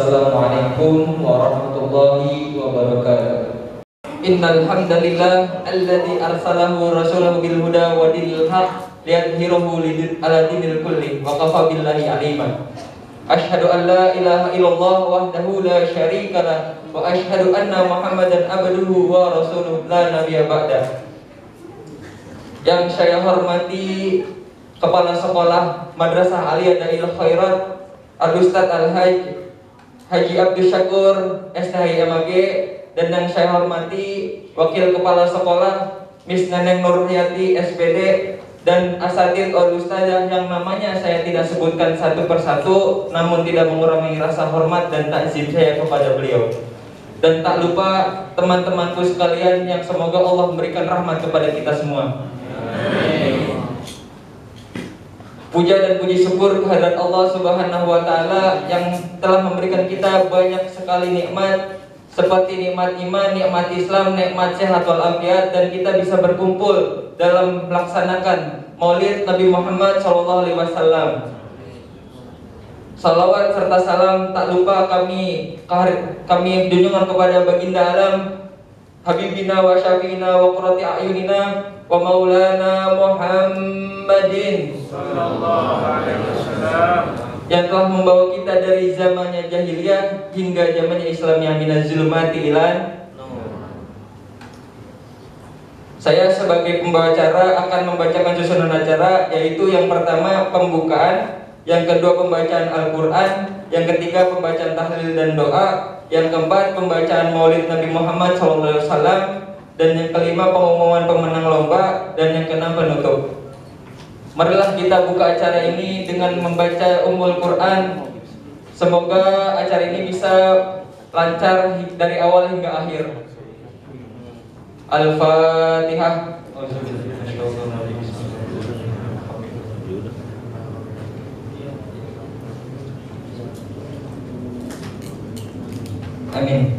Assalamualaikum warahmatullahi wabarakatuh. Innal hamdalillah alladzi arsalahu rasulahu bil huda wa dinil haq liyadhhirahu ala dinil kulli wa kafa billahi alima. Asyhadu an la ilaha illallah wahdahu la syarika lah wa asyhadu anna Muhammadan abduhu wa rasuluhu la nabiyya ba'da. Yang saya hormati Kepala Sekolah Madrasah Aliyah Dail Khairat Al-Ustadz Haji Abdus Syakur STHI-MAG, dan yang saya hormati Wakil Kepala Sekolah Miss Neneng Nurhayati SPD, dan asatidz Al-Ustadzah yang namanya saya tidak sebutkan satu persatu, namun tidak mengurangi rasa hormat dan takzim saya kepada beliau. Dan tak lupa teman-temanku sekalian yang semoga Allah memberikan rahmat kepada kita semua. Puja dan puji syukur kehadirat Allah Subhanahu wa Ta'ala yang telah memberikan kita banyak sekali nikmat, seperti nikmat iman, nikmat Islam, nikmat sehat walafiat, dan kita bisa berkumpul dalam melaksanakan Maulid Nabi Muhammad SAW. Salawat serta salam tak lupa kami junjungan kepada baginda alam Habibina wa syafi'ina wa qurrati a'yunina wa maulana Muhammadin sallallahu alaihi wasallam, yang telah membawa kita dari zamannya jahiliyah hingga zamannya Islam yang minaz zulumati ilan nur. Saya sebagai pembawa acara akan membacakan susunan acara, yaitu yang pertama pembukaan, yang kedua pembacaan Al-Quran, yang ketiga pembacaan tahlil dan doa, yang keempat pembacaan Maulid Nabi Muhammad SAW, dan yang kelima pengumuman pemenang lomba, dan yang keenam penutup. Marilah kita buka acara ini dengan membaca Ummul Quran. Semoga acara ini bisa lancar dari awal hingga akhir. Al-Fatihah. Amin.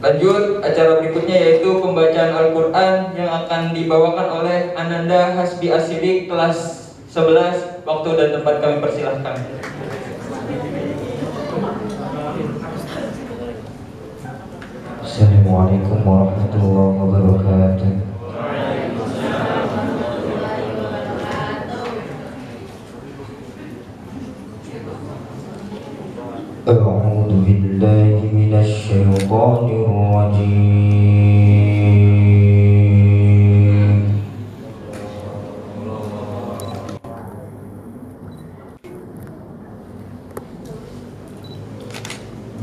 Lanjut, acara berikutnya yaitu pembacaan Al-Quran yang akan dibawakan oleh Ananda Hasbi Asidik kelas 11. Waktu dan tempat kami persilahkan. Assalamualaikum warahmatullahi wabarakatuh. A'udzu billahi minasy syaithanir rajim.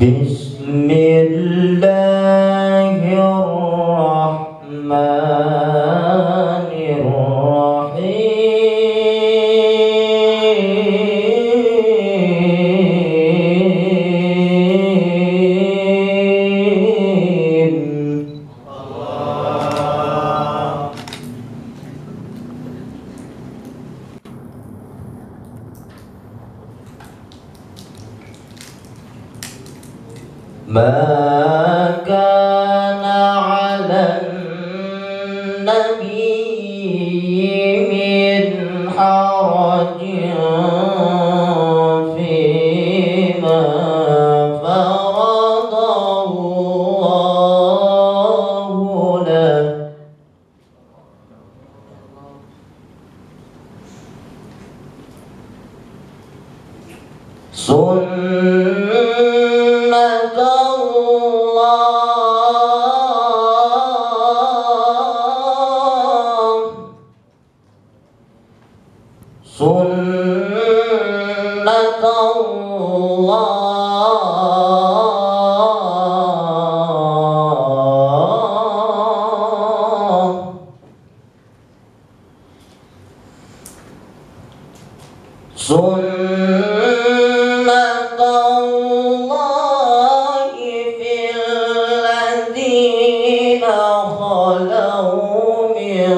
Bismillahirrahmanirrahim. Ma kana 'alan nabiyyi min harajin fima faradallahu lahu. Sunnatullahi fil ladzina khalau min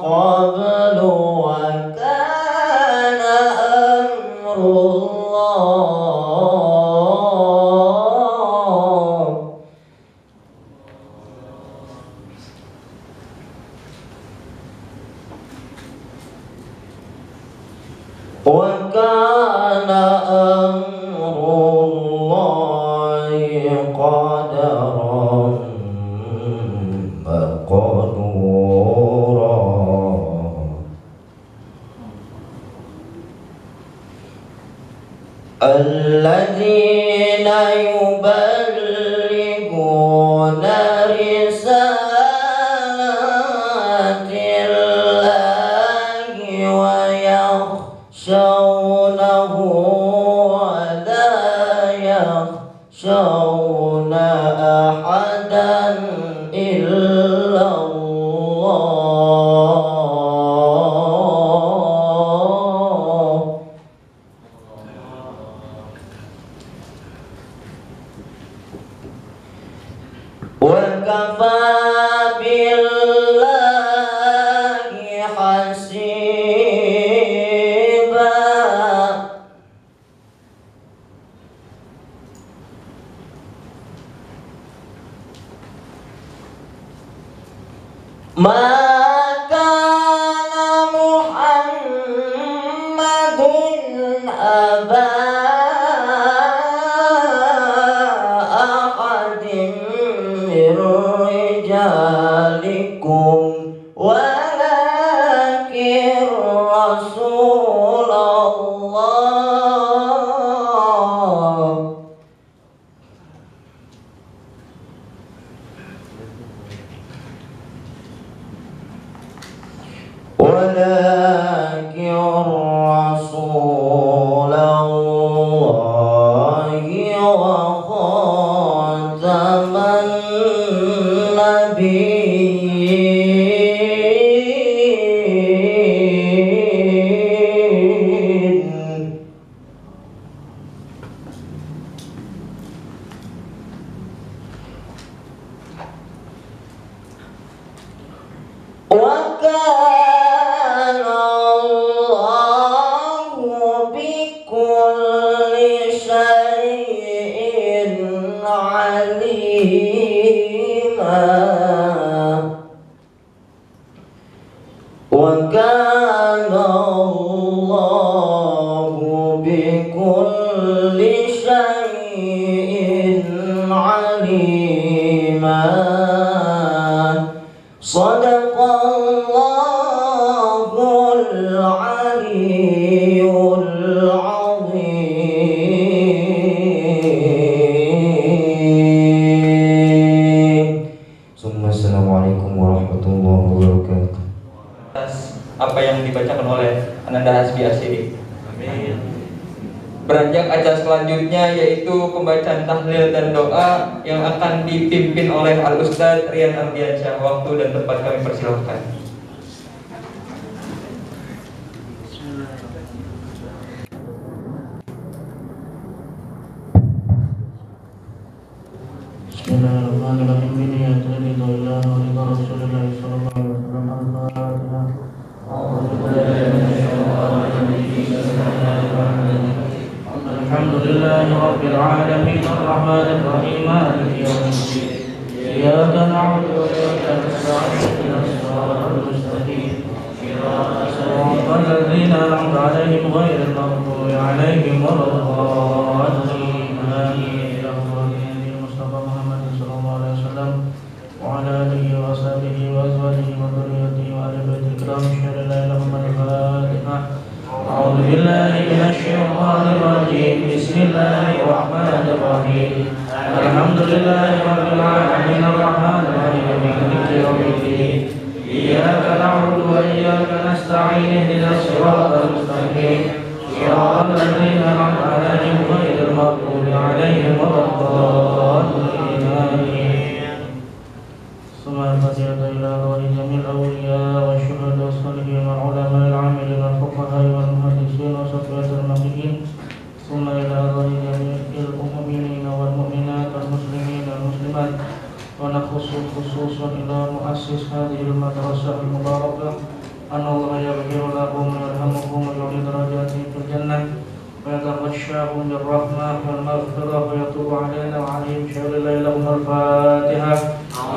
qablu wa kana amrullah. Wa kana أمر الله قدرا مقدورا الذين يبلغون رسالات الله ويخشونه ولا يخشون أحدا إلا الله وكفى بالله حسيبا ما كان محمد أبا أحد من رجالكم ولكن رسول الله ولكن رسول الله وخاتم النبيين وكان الله بكل شيء عليما وكان الله بكل شيء عليما صدق الله العلي العظيم ثم السلام عليكم ورحمة الله وبركاته. Apa yang dibacakan oleh Ananda Hasbi Asyiri. Amin. Beranjak acara selanjutnya yaitu pembacaan tahlil dan doa yang akan dipimpin oleh Al-Ustadz Rian Ardiansyah. Waktu dan tempat kami persilahkan. Bismillahirrahmanirrahim. Alhamdulillah Rabbil Alamin Ar-Rahmanir Rahim Maliki Yawmiddin Iyyaka na'budu wa iyyaka nasta'in Ihdinas siratal mustaqim Siratal ladzina an'amta 'alaihim ghairil maghdubi 'alaihim waladdallin Amin. Mustafa Muhammad sallallahu alaihi wasallam wa ala alihi wa sahbihi wa azwajihi wa dhurriyyatihi wa ahli baitil kiram syarra la ilaha illallah. أعوذ بالله من الشيطان الرجيم بسم الله الرحمن الرحيم الحمد لله رب العالمين الرحمن الرحيم مالك يوم الدين إياك نعبد وإياك نستعين اهدنا الصراط المستقيم صراط الذين أنعمت عليهم غير المغضوب عليهم ولا الضالين آمين. ثم الفاتحة إلى روح جميع الأولياء والشهداء والصالحين والعلماء العاملين والفقهاء والمحدثين وصفوة المهديين ثم إلى روح جميع المؤمنين والمؤمنات والمسلمين والمسلمات ونخص خصوصا إلى مؤسس هذه المدرسة المباركة أن الله يغفر لهم ويرحمهم ويعلي درجاتهم في الجنة ويتغشاهم بالرحمة والمغفرة ويتوب علينا وعليهم شر الليل الفاتحة.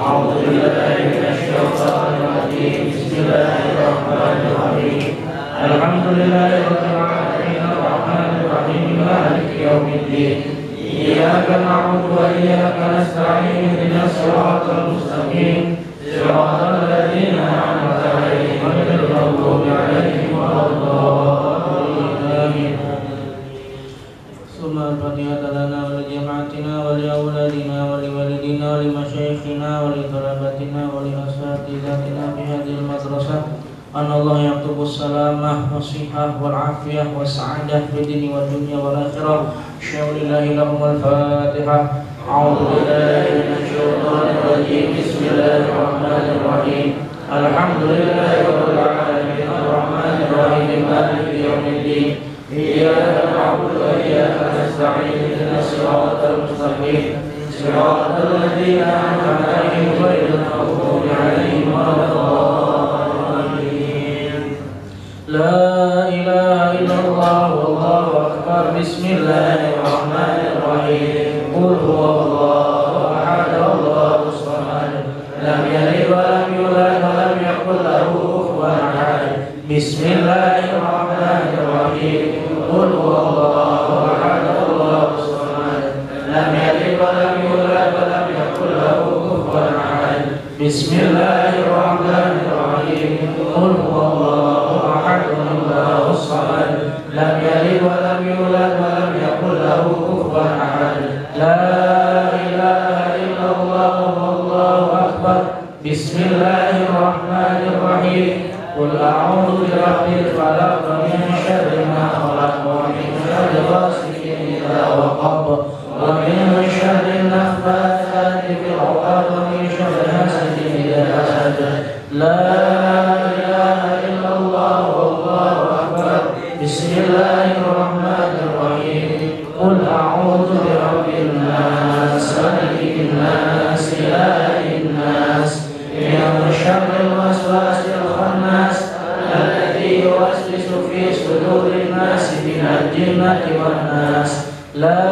أعوذ بالله من الشيطان الرجيم بسم الله الرحمن الرحيم الحمد لله رب العالمين الرحمن الرحيم الدين إياك نعبد وإياك نستعين اهدنا الصراط المستقيم صراط الذين أنعمت عليهم غير المغضوب عليهم ولا الضالين آمين. ثم الفاتحة لنا ولجماعتنا ولأولادنا ولوالدينا ولمشايخنا ولطلبتنا ولأساتذتنا في هذه المدرسة أن الله يكتب السلامة والصحة والعافية والسعادة في الدين والدنيا والآخرة. شاء لله لهم الفاتحة. أعوذ بالله من الشيطان الرجيم. بسم الله الرحمن الرحيم. الحمد لله رب العالمين الرحمن الرحيم مالك يوم الدين إياك نعبد وإياك نستعين اهدنا الصراط المستقيم صراط الذين أنعمت عليهم غير المغضوب عليهم ولا الضالين. لا إله إلا الله والله أكبر. بسم الله الرحمن الرحيم. قل هو الله أحد الله الصمد لم يلد ولم يولد ولم يكن له كفوا أحد. بسم الله الرحمن الرحيم. قل هو الله أحد الله الصمد لم يلد ولم يولد ولم يكن له كفوا أحد. بسم الله الرحمن الرحيم. قل هو الله أحد الله الصمد لم يلد ولم يولد ولم يكن له كفوا أحد. لا إله إلا الله والله أكبر. بسم الله الرحمن الرحيم. قل أعوذ برب الفلق من شر ما خلق ومن شر غاسق إذا وقب ومن شر النفاثات في العقد ومن شر حاسد إذا حسد. لا إله إلا الله والله أكبر. بسم الله الرحمن الرحيم. قل أعوذ برب الناس ملك الناس إله الناس من شر الوسواس الخناس الذي يوسوس في صدور الناس من الجنة والناس. لا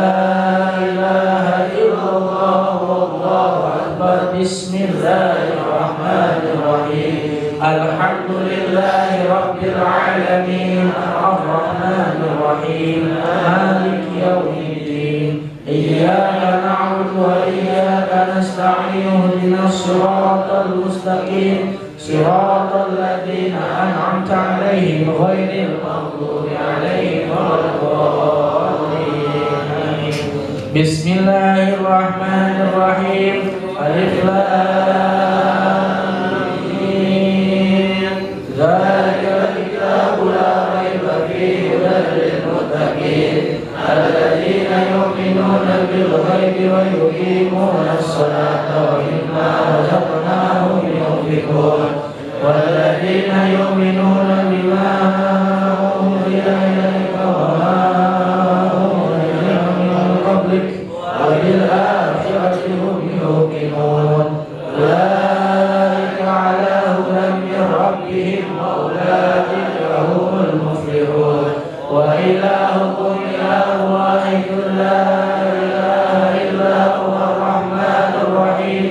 إله إلا الله والله أكبر. بسم الله الرحمن الرحيم. الحمد لله رب العالمين الرحمن الرحيم مالك يوم الدين إياك نعبد وإياك نستعين اهدنا الصراط المستقيم صراط الذين أنعمت عليهم غير المغضوب عليهم ولا الضالين. بسم الله الرحمن الرحيم. ألف لام ميم. ذلك الكتاب لا ريب فيه هدى للمتقين الذين يؤمنون بالغيب ويقيمون الصلاة ومما رزقناهم ينفقون والذين يؤمنون بما أنزل إليك وما أنزل من قبلك وبالآخرة هم يوقنون. أولئك على هدى من ربهم وأولئك هم المفلحون. وإلهكم إله واحد لا إله إلا هو الرحمن الرحيم.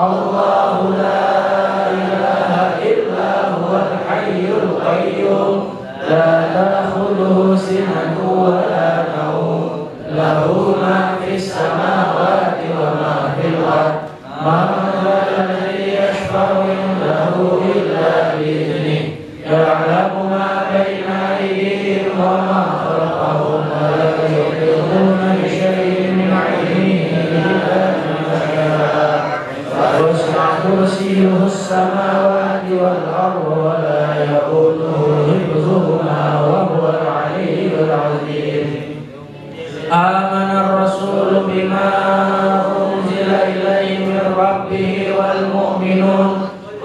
الله لا إله إلا هو الحي القيوم لا تأخذه سنة ولا نوم له ما في السماوات وما في الأرض. من ذا الذي يشفع عنده إلا بإذنه يعلم ما بين أيديهم وما خلفهم ولا يحيطون بشيء من علمه إلا بما شاء. وسع كرسيه السماوات والأرض ولا يئوده حفظهما وهو العلي العظيم. آمن الرسول بما أنزل إليه من ربه والمؤمنون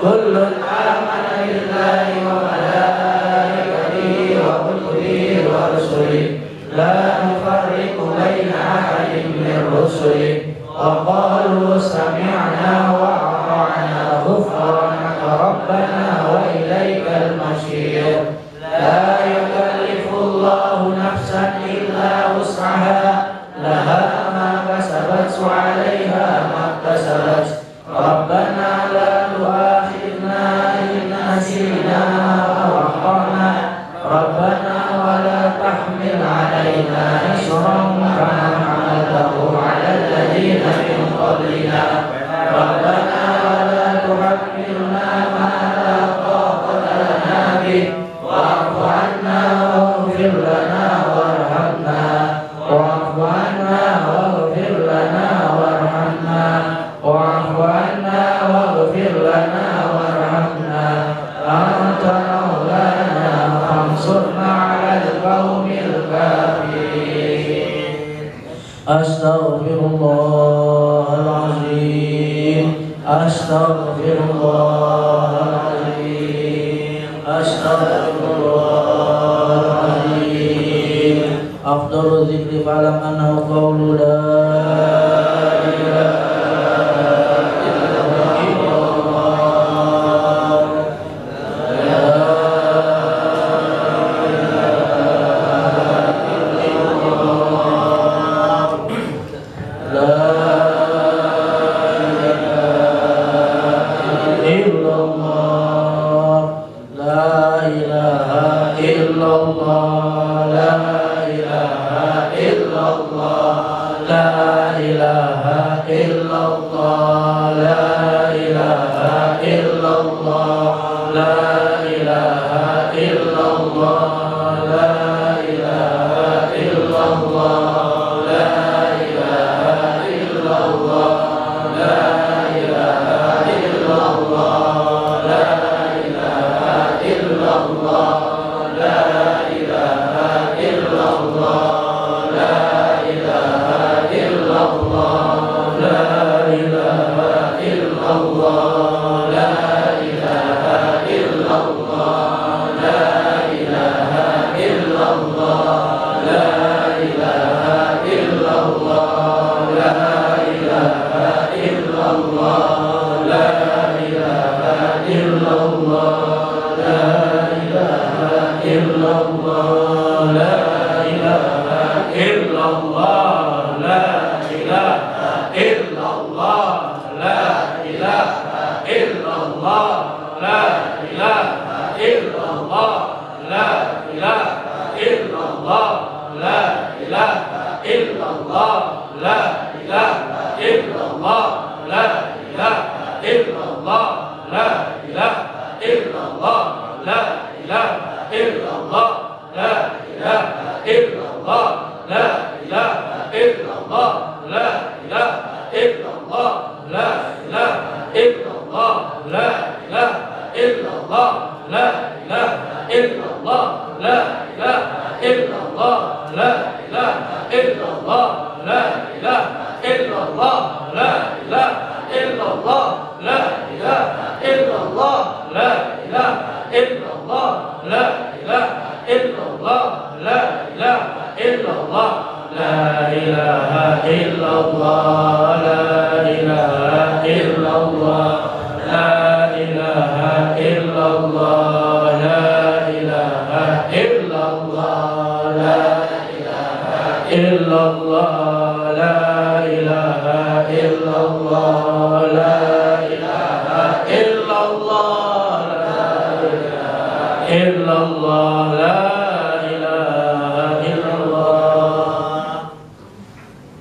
كل آمن بالله وملائكته وكتبه ورسله لا نفرق بين أحد من رسله وقالوا سمعنا وأطعنا غفرانك ربنا وإليك المصير. لا يكلف الله نفسا إلا وسعها لها ما كسبت وعليها ما اكتسبت. ربنا لا تؤاخذنا إن نسينا أو أخطأنا ربنا ولا تحمل علينا إصرا كما عنا واغفر لنا وارحمنا أنت مولانا فانصرنا على القوم الكافرين. أستغفر الله العظيم أستغفر الله العظيم أستغفر الله العظيم. أفضل الذكر فاعلم أنه قول لا إله إلا الله لا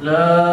La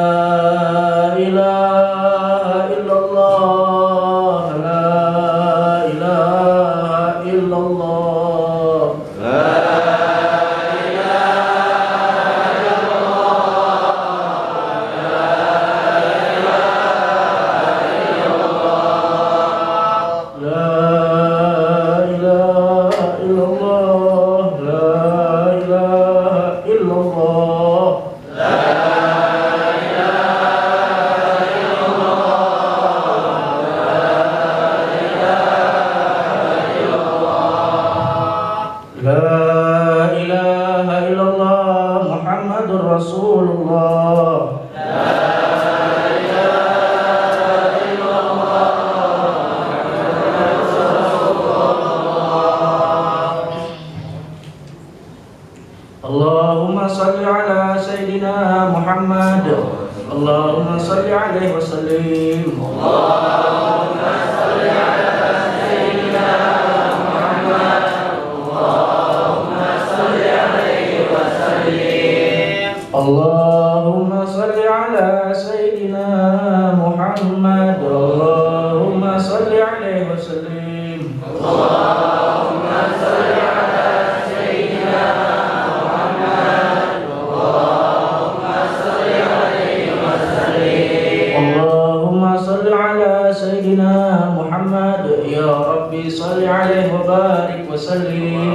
سيدنا محمد يا ربي صل عليه وبارك وسلم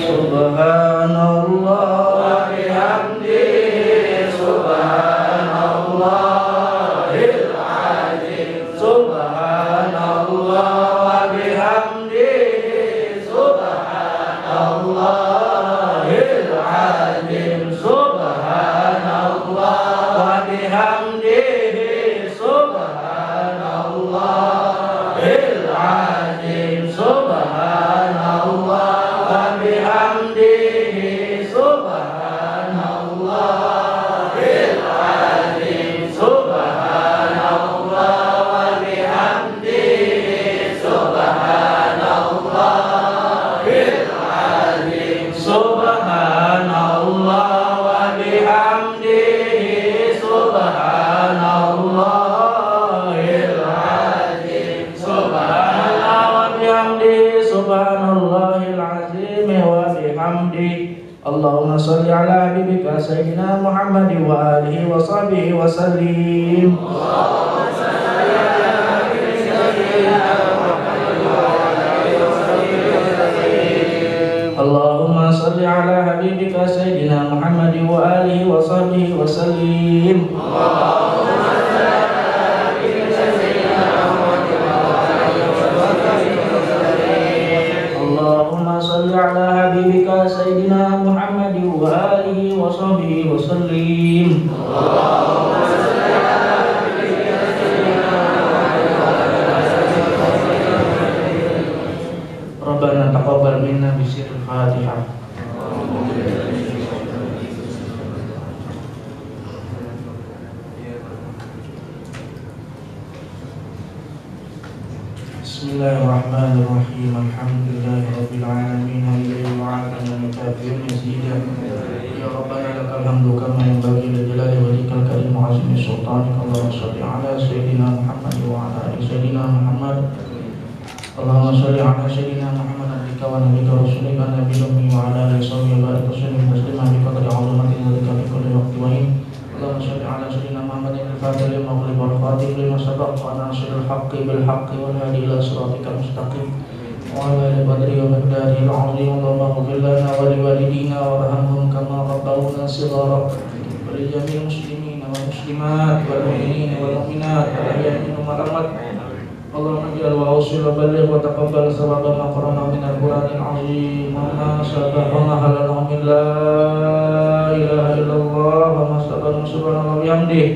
سبحان الله بحمده سبحان الله العظيم سبحان الله وبحمده سبحان الله العظيم سبحان الله وبحمده سبحان الله العظيم سبحان الله وبحمده سبحان الله العظيم سبحان الله وبحمده سبحان الله العظيم سبحان الله وبحمده سبحان الله العظيم سبحان الله وبحمده سبحان الله العظيم وبحمده اللهم صل على حبيبك سيدنا محمد وآله وصحبه وسلم اللهم صل على حبيبك سيدنا محمد وآله وصحبه وسلم اللهم صل على حبيبك سيدنا محمد وآله وصحبه وسلم ربنا تقبل منا بسر الفاتحة بسم الله الرحمن الرحيم الحمد لله رب العالمين إليه وعلى مكافئ مزيدا يا ربنا لك الحمد كما ينبغي لجلال وجهك الكريم وعظيم سلطانك اللهم صل على سيدنا محمد وعلى آل سيدنا محمد اللهم صل على سيدنا محمد عبدك ونبيك ورسولك النبي الأمي وعلى آله وصحبه وبارك وسلم تسليما بقدر عظمة ذلك في كل وقت وحين اللهم صل على سيدنا محمد الفاتح لما أغلق والخاتم لما سبق وناصر الحق بالحق والهادي إلى صراطك المستقيم وعلى آل بدر ومقداره العظيم اللهم اغفر لنا ولوالدينا وارحمهم كما ربونا صغارا ولجميع المسلمين والمسلمات والمؤمنين والمؤمنات والأحياء منهم والأموات اللهم اجعل واوصل وبلغ وتقبل ثواب ما قرأنا من القرآن العظيم وما سبقنا حلله من لا إله إلا الله وما سبقنا سبحان الله بحمده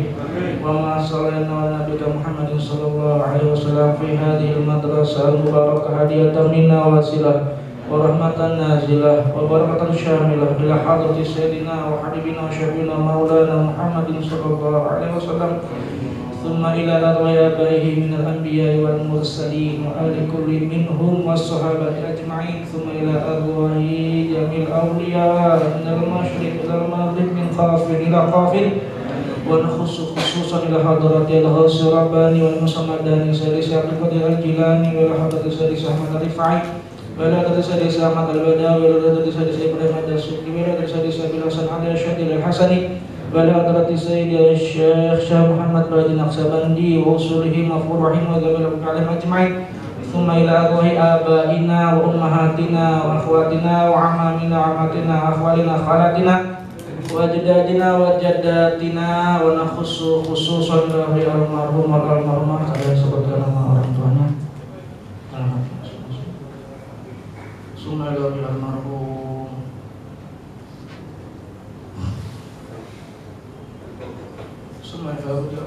وما صلينا على نبيك محمد صلى الله عليه وسلم في هذه المدرسة المباركة هدية منا وسيلة ورحمة نازلة وبركة شاملة إلى حضرة سيدنا وحبيبنا وشفينا مولانا محمد صلى الله عليه وسلم ثم إلى أرواح آبائه من الأنبياء والمرسلين وآل كل منهم والصحابة أجمعين ثم إلى أرواح جميع الأولياء من المشرق إلى المغرب من خافٍ إلى خافٍ ونخص خصوصا إلى حضرة الغوث الرباني والمصمداني سيد عبد القادر الجيلاني وإلى حضرة سيد أحمد الرفاعي وإلى حضرة سيد أحمد البداوي وإلى حضرة سيد إبراهيم الدسوقي وإلى حضرة سيد أبي الحسن علي الشاذلي الحسني وإلى حضرة السيد الشيخ شاه محمد باجي النقشبندي وأصولهم وفروعهم وجميع العلماء أجمعين ثم إلى أرواح آبائنا وأمهاتنا وأخواتنا وعمامنا وعماتنا وأخوالنا وخالاتنا وأجدادنا وجداتنا ونخص خصوصا إلى المرحوم والمرحومة kalian sebutkan nama orang tuanya Summa ila almarhum Summa ila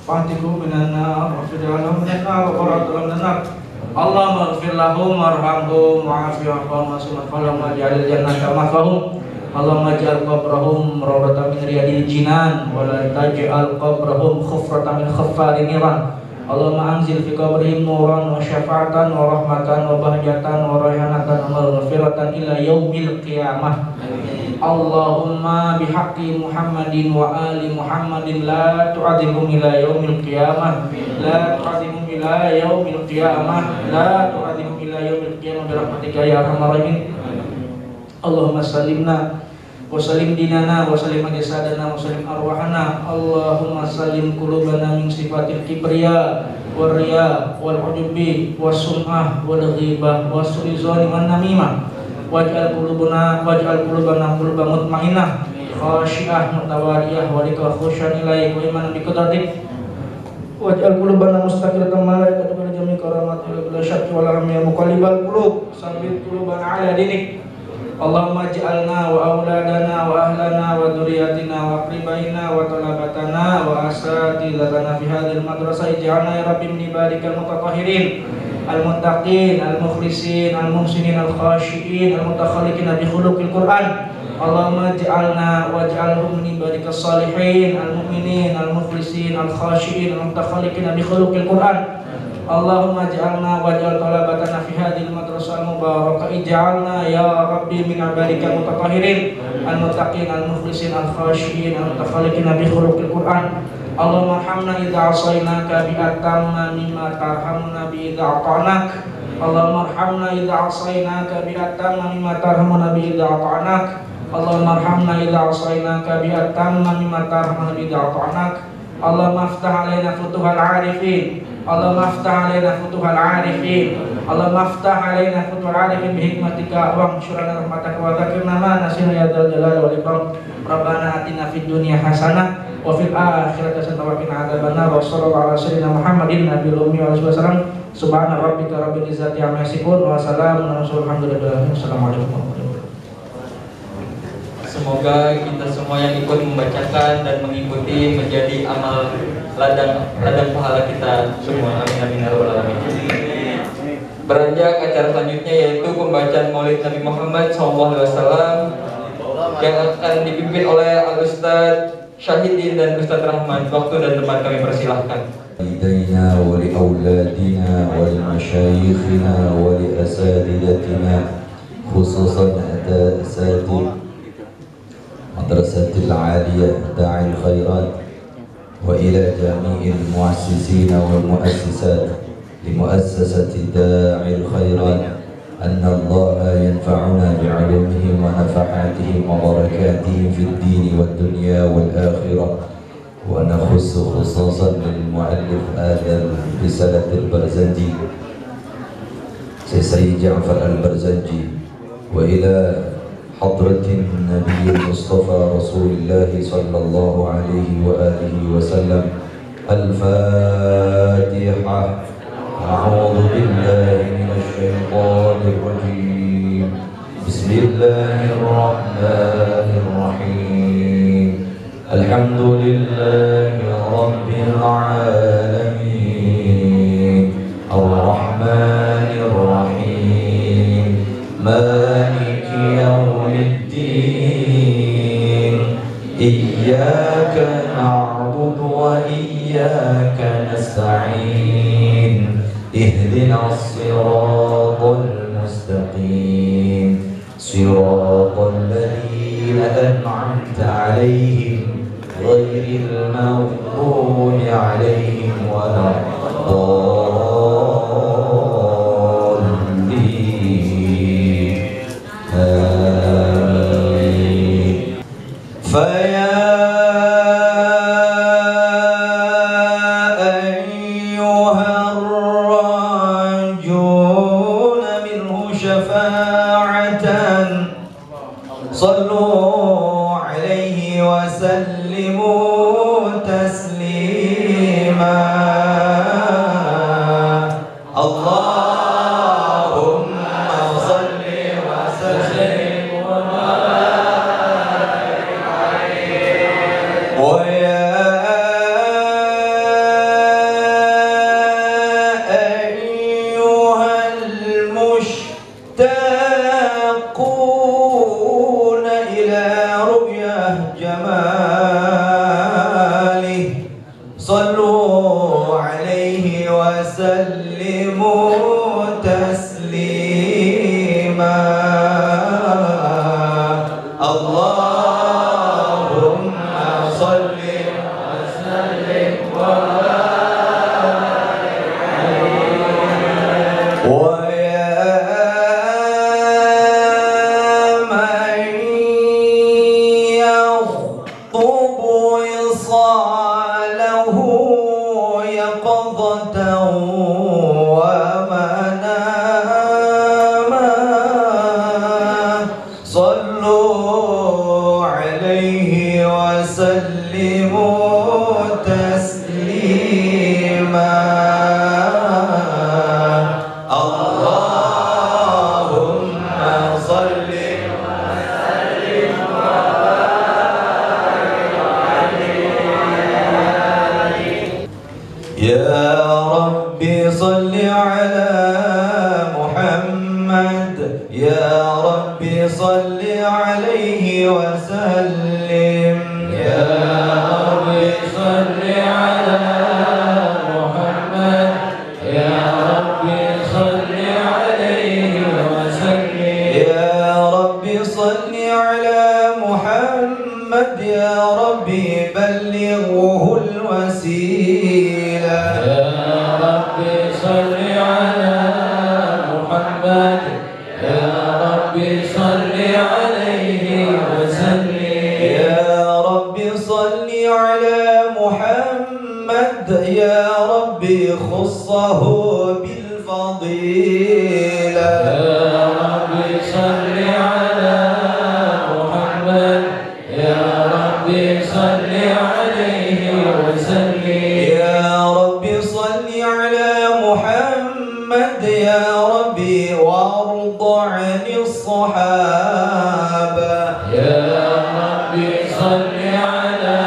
Fatihu minan nar wa fidalahum minan nar wa qaratuhum minan nar Allahumma ighfir lahum warhamhum wa'afihim wa'afihim waj'al jannata ma'wahum Allahumma ij'al qabrahum rawdatan min riyadil jinan wa la taj'al qabrahum khufratan min khaffarin niran Allahumma anzil fi qabrihim nuran wa syafa'atan wa rahmatan wa bahjatan wa rayhanatan wa maghfiratan ila yaumil qiyamah Allahumma bihaqqi Muhammadin wa ali Muhammadin la tu'adzibhum ila yaumil qiyamah, la tu'adzibhum ila yaumil qiyamah, la tu'adzibhum ila yaumil qiyamah bi rahmatika ya arhamar rahimin. Allahumma sallimna wa sallim dinana wa sallim jasadana wa sallim arwahana. Allahumma sallim qulubana min sifatil kibriya wal riya wal ujubi was sum'ah wal ghibah was suizani wan namimah. Waj'al qulubana quluban mutmainnah khashi'ah mutawariyah wa lika khusyan ilaik wa imanan bi qudratik. Waj'al qulubana mustaqilatan malaikatu bil jami karamatil bila syakki wal amya muqallibal qulub sabbit qulubana ala dinik. Allahumma ij'alna wa auladana wa ahlana wa dzurriyyatina wa aqribaina wa talabatana wa asatidatana fi hadhil madrasah ij'alna ya rabbi min ibadikal mutatahhirin al-muttaqin al-mukhlisin al-muhsinin al-khashiin al-mutakhaliqin bi khuluqil Qur'an. Allahumma ij'alna waj'alhum min ibadikas salihin al-mu'minin al-mukhlisin al-khashiin al-mutakhaliqin bi khuluqil Qur'an. Allahumma ij'alna waj'al talabatana fi hadhil madrasah mubarakah ij'alna ya rabbi min ibadikal mutatahhirin al-muttaqin al-mukhlisin al-khashiin al-mutakhaliqin bi khuluqil Qur'an. Allahumma arhamna idza asaynaka bi atamma mimma tarhamuna bi idza ata'nak. Allahumma arhamna idza asaynaka bi atamma mimma tarhamuna bi idza ata'nak. Allahumma arhamna idza asaynaka bi atamma mimma tarhamuna bi idza ata'nak. Allahumma aftah alaina futuhal arifin. Allahumma aftah alaina futuhal arifin. Allahumma aftah alaina futuhal arifin bi hikmatika wa anshurna rahmataka wa dzakirna ma nasina ya dzal jalali wal ikram. Rabbana atina fid dunya hasanah wa fil akhirati hasanah wa qina adzabannar. Wa sallallahu ala sayyidina Muhammadin nabiyil ummi wa alihi wasallam. Subhana rabbika rabbil izzati amma yasifun wa salamun ala mursalin walhamdulillahi rabbil alamin. Assalamualaikum warahmatullahi wabarakatuh. Semoga kita semua yang ikut membacakan dan mengikuti menjadi amal ladang pahala kita semua. Amin amin ya rabbal alamin. Beranjak acara selanjutnya yaitu pembacaan Maulid Nabi Muhammad SAW yang akan dipimpin oleh Al-Ustaz Syahidin dan Ustaz Rahman. Waktu dan tempat kami persilahkan. لدينا ولأولادنا ولمشايخنا ولأساتذتنا خصوصا أساتذة مدرسة العالية داعي الخيرات وإلى جميع المؤسسين والمؤسسات لمؤسسة داعي الخيرات أن الله ينفعنا بعلومهم ونفحاتهم وبركاتهم في الدين والدنيا والآخرة. ونخص خصوصا للمؤلف هذا الرسالة البرزنجي سيد جعفر البرزنجي وإلى حضرة النبي المصطفى رسول الله صلى الله عليه وآله وسلم. الفاتحة. أعوذ بالله من الشيطان الرجيم. بسم الله الرحمن الرحيم. الحمد لله رب العالمين الرحمن الرحيم مالك يوم الدين إياك نعبد وإياك نستعين اهدنا الصراط المستقيم صراط الذين أنعمت عليهم غير المغضوب عليهم ولا الضالين آمين. فيا أيها الراجون منه شفاعة صلوا عليه وسلموا تسليما. اللهم صل وسلم وبارك عليه. ويا أيها المشتاقون إلى رؤية جماله صلوا عليه وسلموا تسليما. الله يا ربي صل على محمد يا ربي صل عليه وسلم يا ربي صل على محمد يا ربي صل عليه وسلم يا ربي صل على محمد يا ربي بلغه الوسيلة يا ربي صل على محمد يا ربي صل عليه وسلم يا ربي صل على محمد يا ربي خصه بالفضيلة يا ربي صل على محمد يا ربي صل عليه وسلم يا ربي صل على محمد يا ربي وارض عن الصحابة يا ربي صل على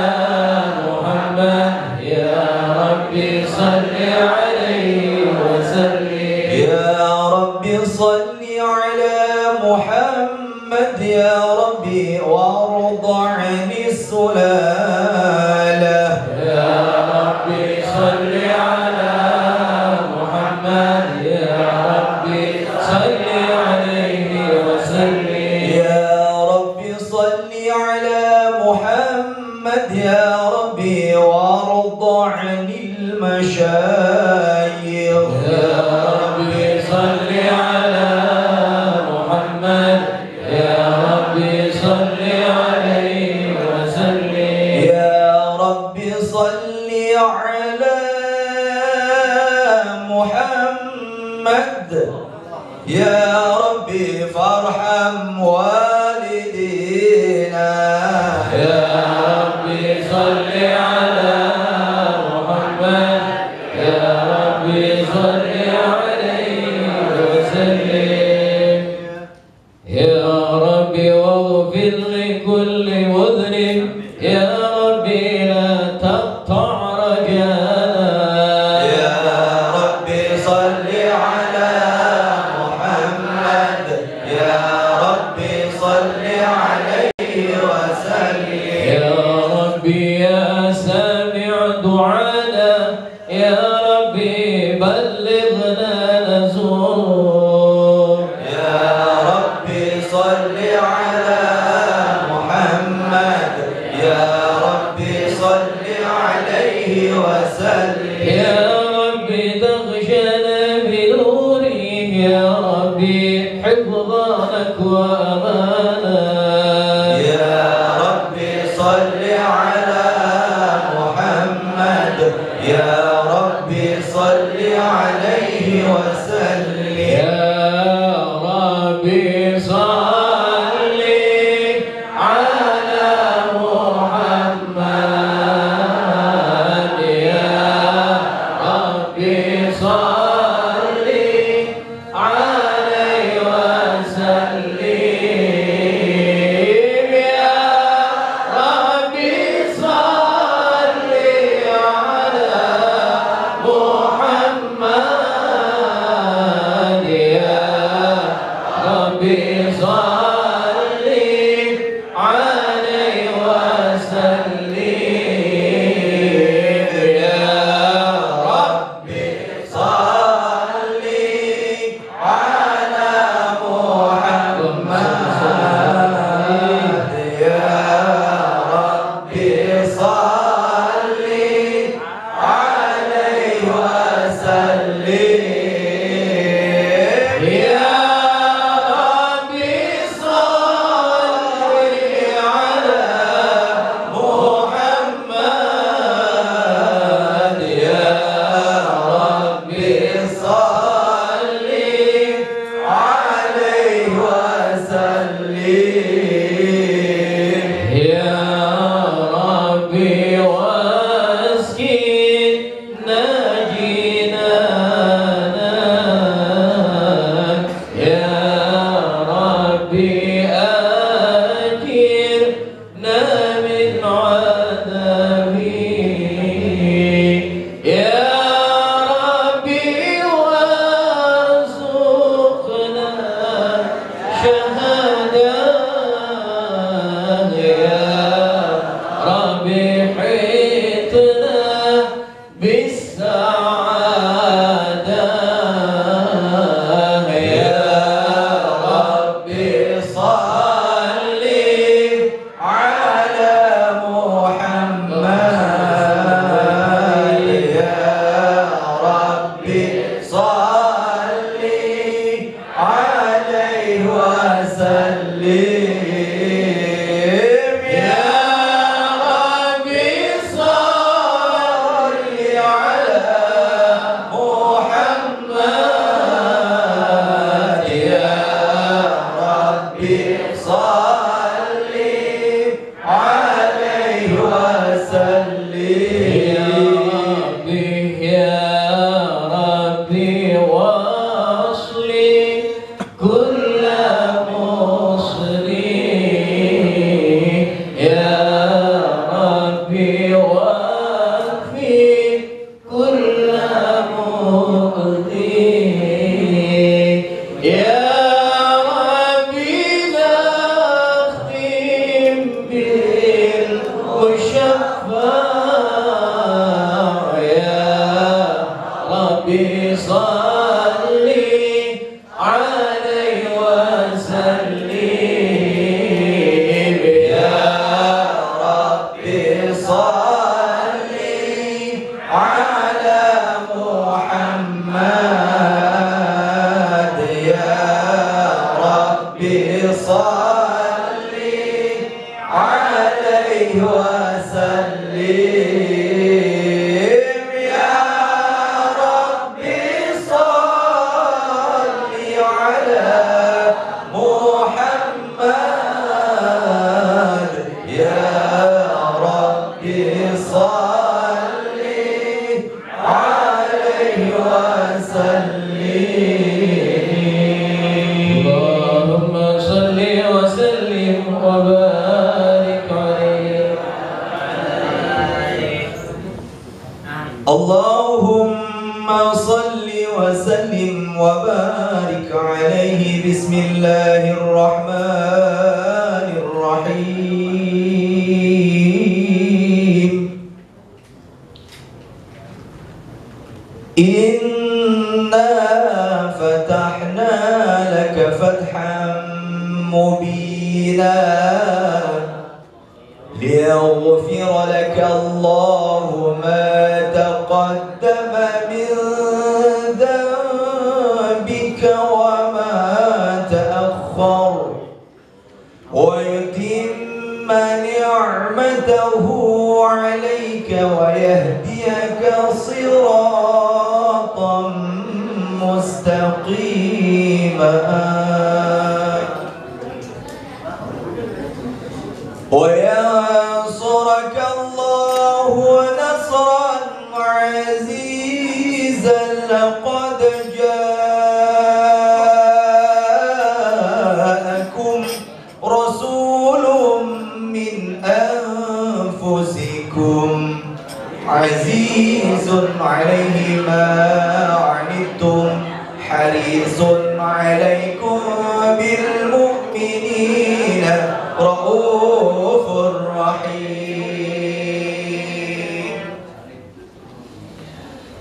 محمد يا ربي صل عليه وسلم يا ربي صل على محمد يا ربي وارض عن السلالة يا ربي صل على محمد يا ربي صل عليه وسلم يا ربي صل على محمد يا ربي وارض عن المشايخ يا ربي صل على محمد يا ربي صل عليه وسلم يا ربي صل على محمد يا ربي فارحم والدينا يا ربي صل على محمد يا ربي صل عليه وسلم يا ربي واغفر لكل مذنب يا ربي لا تقطع رجانا يا ربي صل على محمد يا ربي صل عليه وسلم يا ربي يا سامع دعانا يا ربي بلغنا نزور يا ربي صل على محمد يا ربي صل عليه وسلم يا ربي تغشنا بنوره يا ربي حفظانك وأمانا يا ربي صل على محمد يا ربي صل عليه وسلم يا ربي صل على محمد يا ربي صل عليه وسلم يا ربي صل على محمد يا ربي صل عليه وسلم يا ربي صل على محمد أجرنا من عذابه يا ربي وارزقنا شهادة يا ربي حيطنا بالسعادة يا ربي صل على محمد يا ربي صل عليه وسلم يا ربي صل على محمد يا ربي صل عليه وسلم يا ربي واصل كل مسلم يا ربي واكفي كل مؤذي يا ربي نختم بالمشفع يا ربي صل عليه وسلم يا ربي صل على محمد يا ربي صل عليه وسلم يا ربي صل على محمد يا ربي صل عليه وسلم اللهم صل وسلم وبارك عليه اللهم صل وسلم وبارك عليه بسم الله الرحمن الرحيم إنا فتحنا لك فتحا مبينا ليغفر لك الله ما تقدم من ذنبك وما تأخر ويتم نعمته عليك ويهديك صراطا مستقيما وينصرك الله نصرا عزيزا لقد جاءكم رسول من أنفسكم عزيز عليه ما عنتم حريص عليكم بالمؤمنين رؤوف رحيم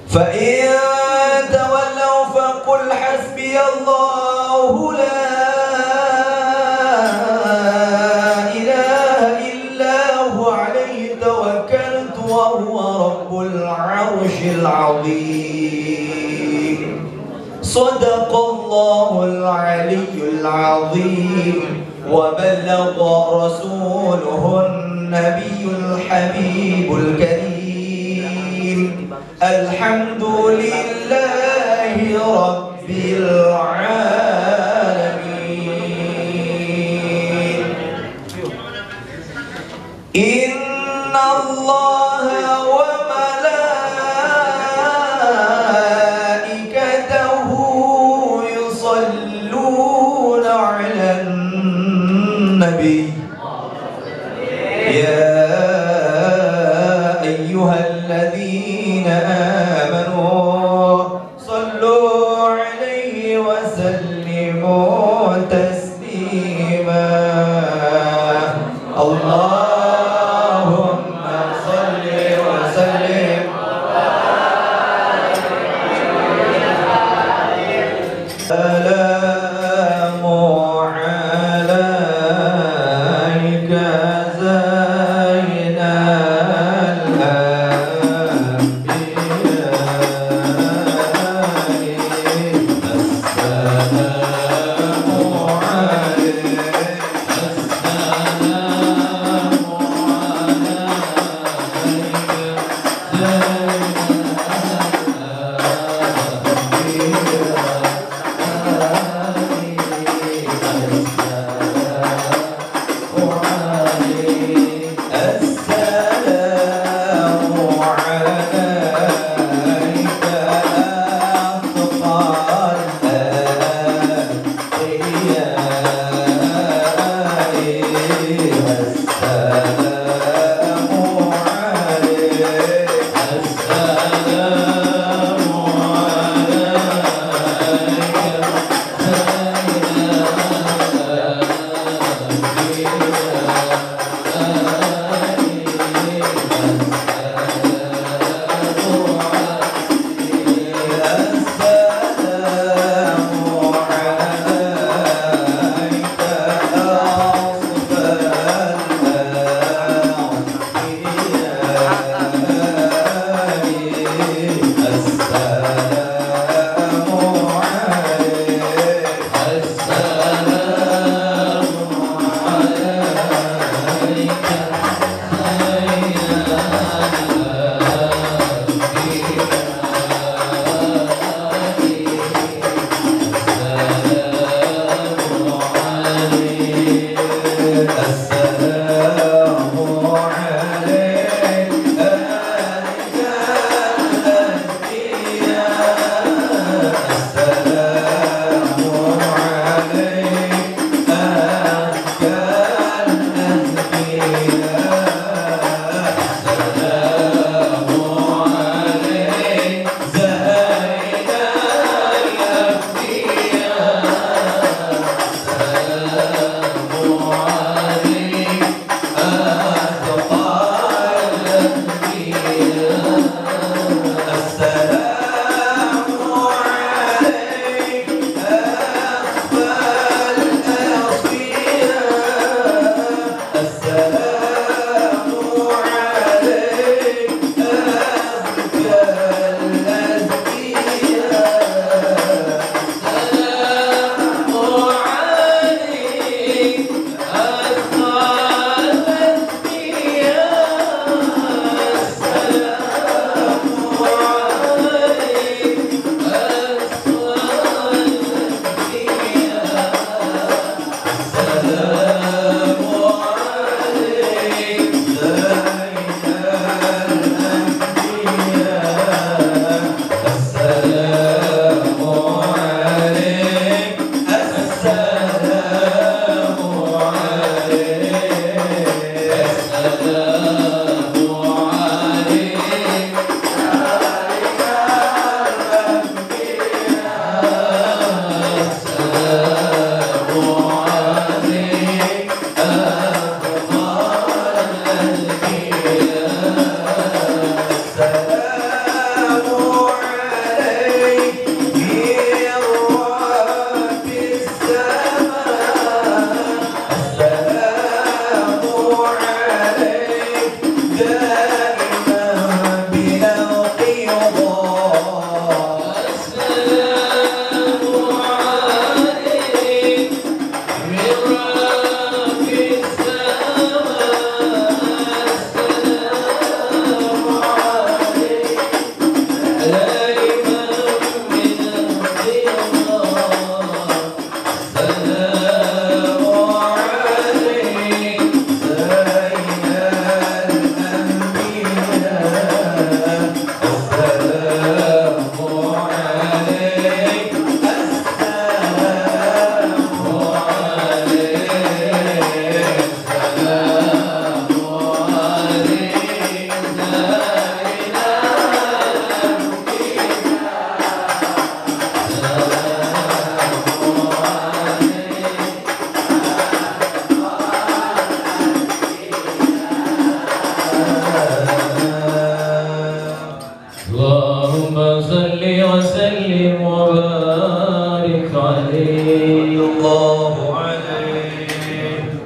فإن تولوا فقل حسبي الله لا إله إلا هو عليه توكلت وهو رب العرش العظيم صدق الله العلي العظيم وبلغ رسوله النبي الحبيب الكريم الحمد لله رب العالمين إن الله وملائكته يصلون على النبي النبي يا أيها الذين آمنوا صلوا عليه وسلموا تسليما اللهم صل وسلم سلام عليك زين الأنبياء السلام عليك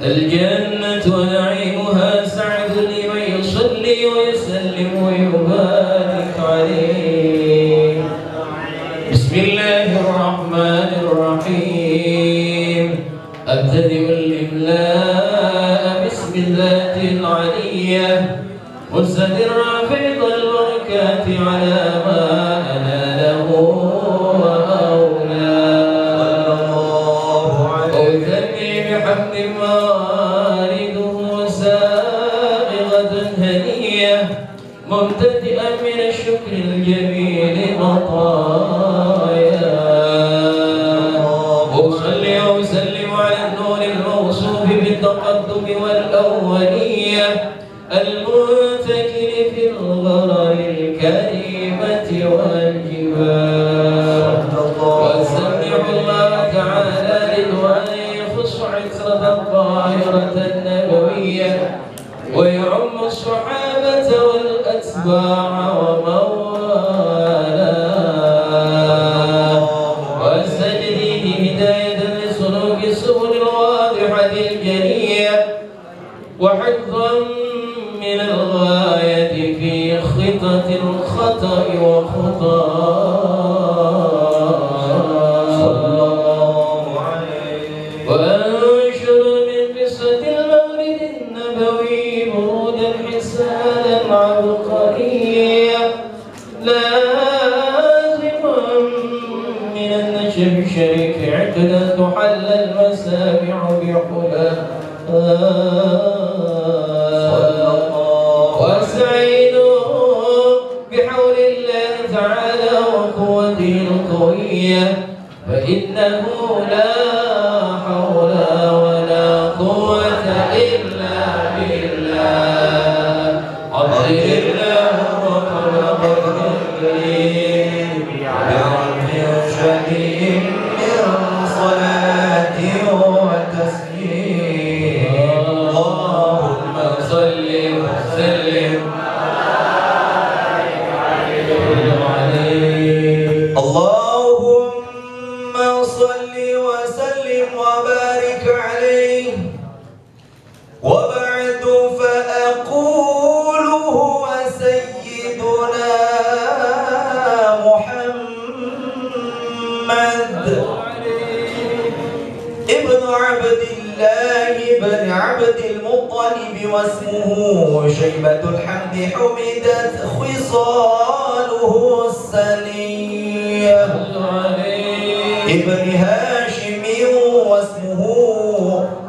الجنة ونعيمها سعد لمن يصلي ويسلم ويبارك عليه. بسم الله الرحمن الرحيم. أبتدئ الإملاء بسم الله العلية مستدرا فيض البركات على ما أناله وأولاه. أثني بحمد موارده سائغة هنية مبتدئا من الشكر الجميل مطايا. أصلي وأسلم على النور الموصوف بالتقدم والأولية المنتكل في الغرر الكريمة والجبال. وأستمع الله تعالى لدعاء يخص عترة الطاهرة النبوية ويعم الصحابة والأتباع وموالاه. وأستجديه هداية لسلوك السبل الواضحة الجلية وحفظا من الغاية في خطة الخطأ وأنشر من قصة المولد النبوي برودا حسانا عبقريا لازما من النشب الشريف عقدا تحل المسامع بحلا واستعينوا بحول الله تعالى وقوته القوية فإنه لا حول ولا قوة إلا بالله. عظم الله بعلم شديد من صلاة وتسليم. اللهم صل وسلم عليه. اللهم صل وسلم وبارك عليه. وبعد فأقول هو سيدنا محمد ابن عبد الله بن عبد المطلب واسمه شيبة الحمد حمدت خصاله السنية ابن هاشم واسمه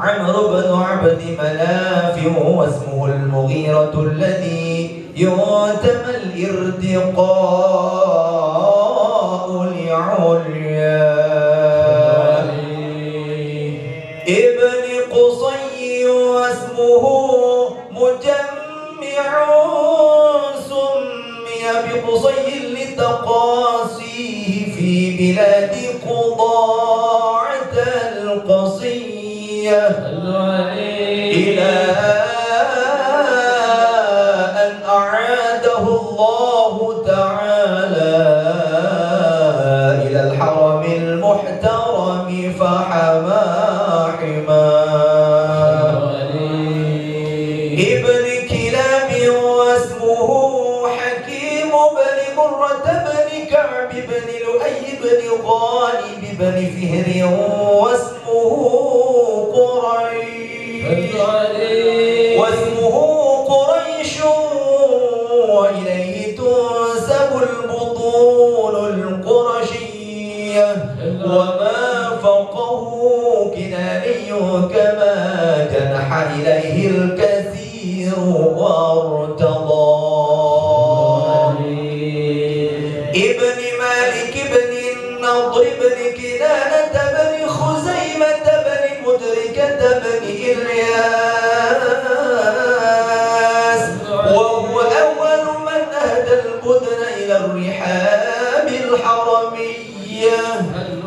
عمرو بن عبد مناف واسمه المغيرة الذي يتم الارتقاء لعليا ابن قصي واسمه مجمع سمي بقصي لتقاسيه في بلاد قضاعة القصية إلى أن أعاده الله تعالى إلى الحرم المحترم فحما حماه ابن كلاب واسمه حكيم بن مرة بن كعب بن لؤي بن غالب بن فهر واسمه قريش وإليه تنسب البطون القرشية وما فوقه كناني كما جنح إليه الكثير وارتضى ابن مالك بن النضر بن كنانة بن خزيمة بن مدركة بن إلياس وهو أول من أهدى البدن إلى الرحاب الحرمية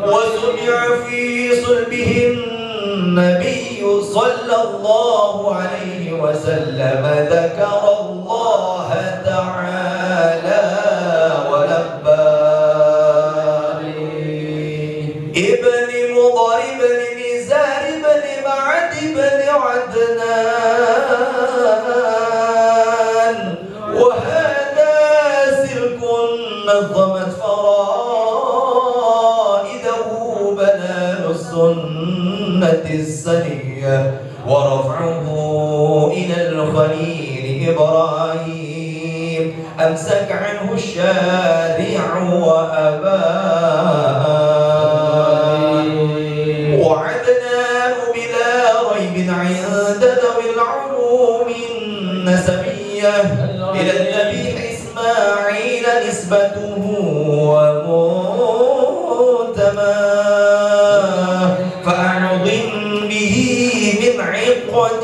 وسمع في صلبه النبي صلى الله عليه وسلم ذكر الله تعالى ولبى ابن مضر بن نزار بن معد بن عد وعدنان، وهذا سلك نظمت فرائده بنان السنة السنية، ورفعه إلى الخليل إبراهيم أمسك عنه الشارع وأبان. وعدناه بلا ريب عند ذوي العلوم النسبية إلى الذبيح إسماعيل نسبته ومنتماه، فأعظم به من عقد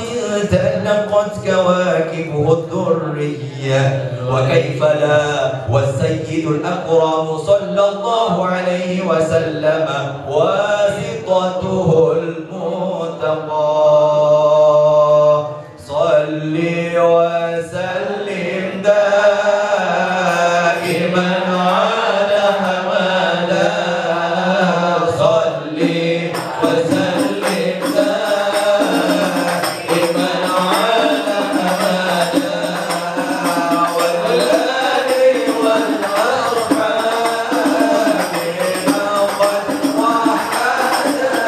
تألقت كواكبه الذرية، وكيف لا والسيد الأكرم صلى الله عليه وسلم واسطته المنتقى. صل وسلم دائما على حمدا، صل وسلم دائما على حمدا، والآل والأرحام ما قد وحدا.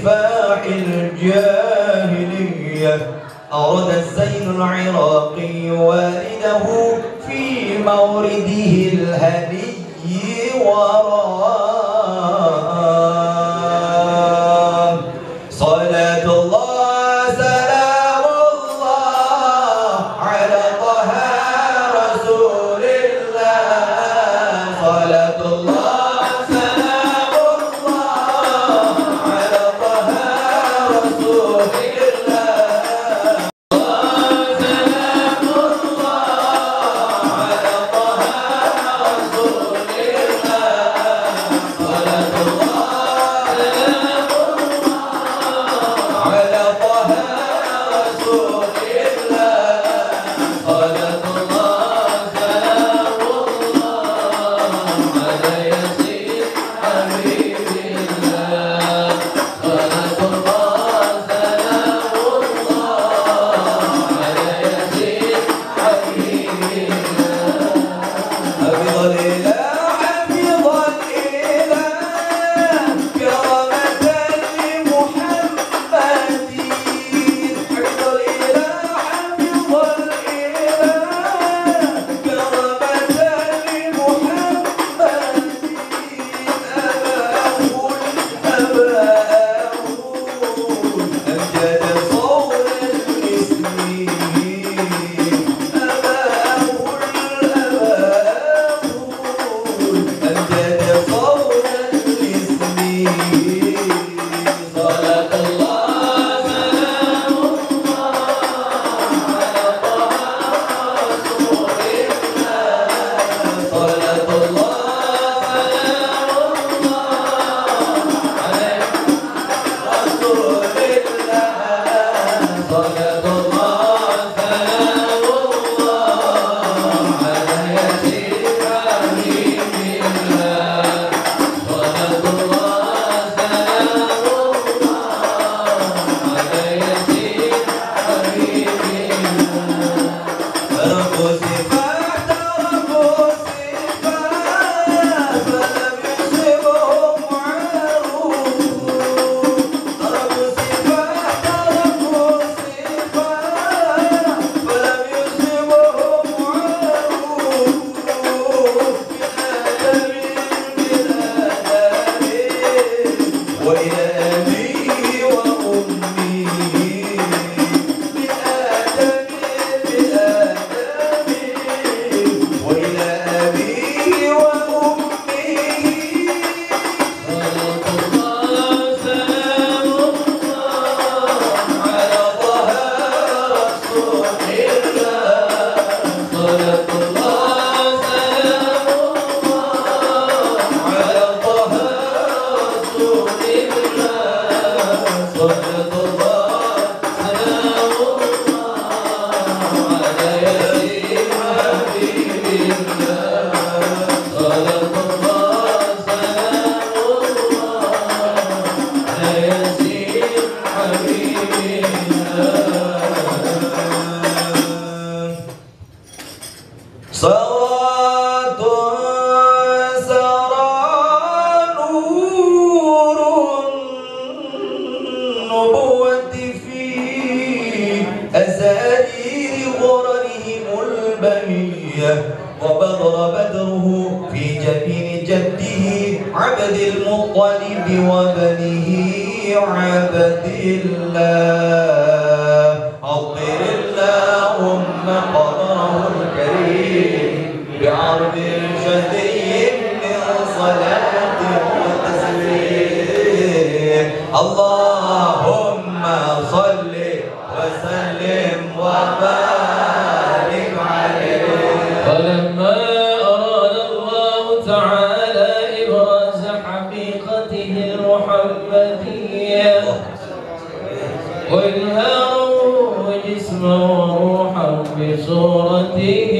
سفاح الجاهلية أورد الزين العراقي والده في مورده الهني وراه صلاة الله سلام الله على طه رسول الله صلاة الله سلام الله على طه رسول الله سلام الله على طه رسول الله صلاة الله سلام الله على طه رسول الله صلاة الله سلام الله على ياسين حبيب الله صلاة الله سلام الله على ياسين حبيب الله حفظ الإله حفظ الإله كرامة لمحمد حفظ الإله حفظ الإله كرامة لمحمد أمجد صور المسلمين أمجد صور المسلمين صلاة الله سلام الله على طه رسول الله صلاة الله سلام الله على رسول الله صلاة الله سلام الله على ياسين حبيب الله صلاة الله سلام الله على ياسين حبيب الله تركوا سفاح تركوا سفاح فلم يصبهم عروق تركوا سفاح تركوا سفاح فلم يصبهم عروق وإلى أبي وأمي من آدم بآدم وإلى أبي وأمي صلاة الله سلام الله على طه رسول الله صلاة الله سلام الله على طه رسول الله صلاة الله سلام الله على ياسين حبيب الله صلاة الله سلام الله على ياسين حبيب الله صلاة سرى نور النبوة في أسارير غررهم البهية وبدر بدره في جبين جده عبد المطلب وبنه عبد الله عطر اللهم قدره الكريم بعرض شهري من صلاة وتسليم اللهم صل وسلم وبارك عليه ولما أراد الله تعالى إبراز حقيقته المحمدية وإظهاره جسما وروحا بصورته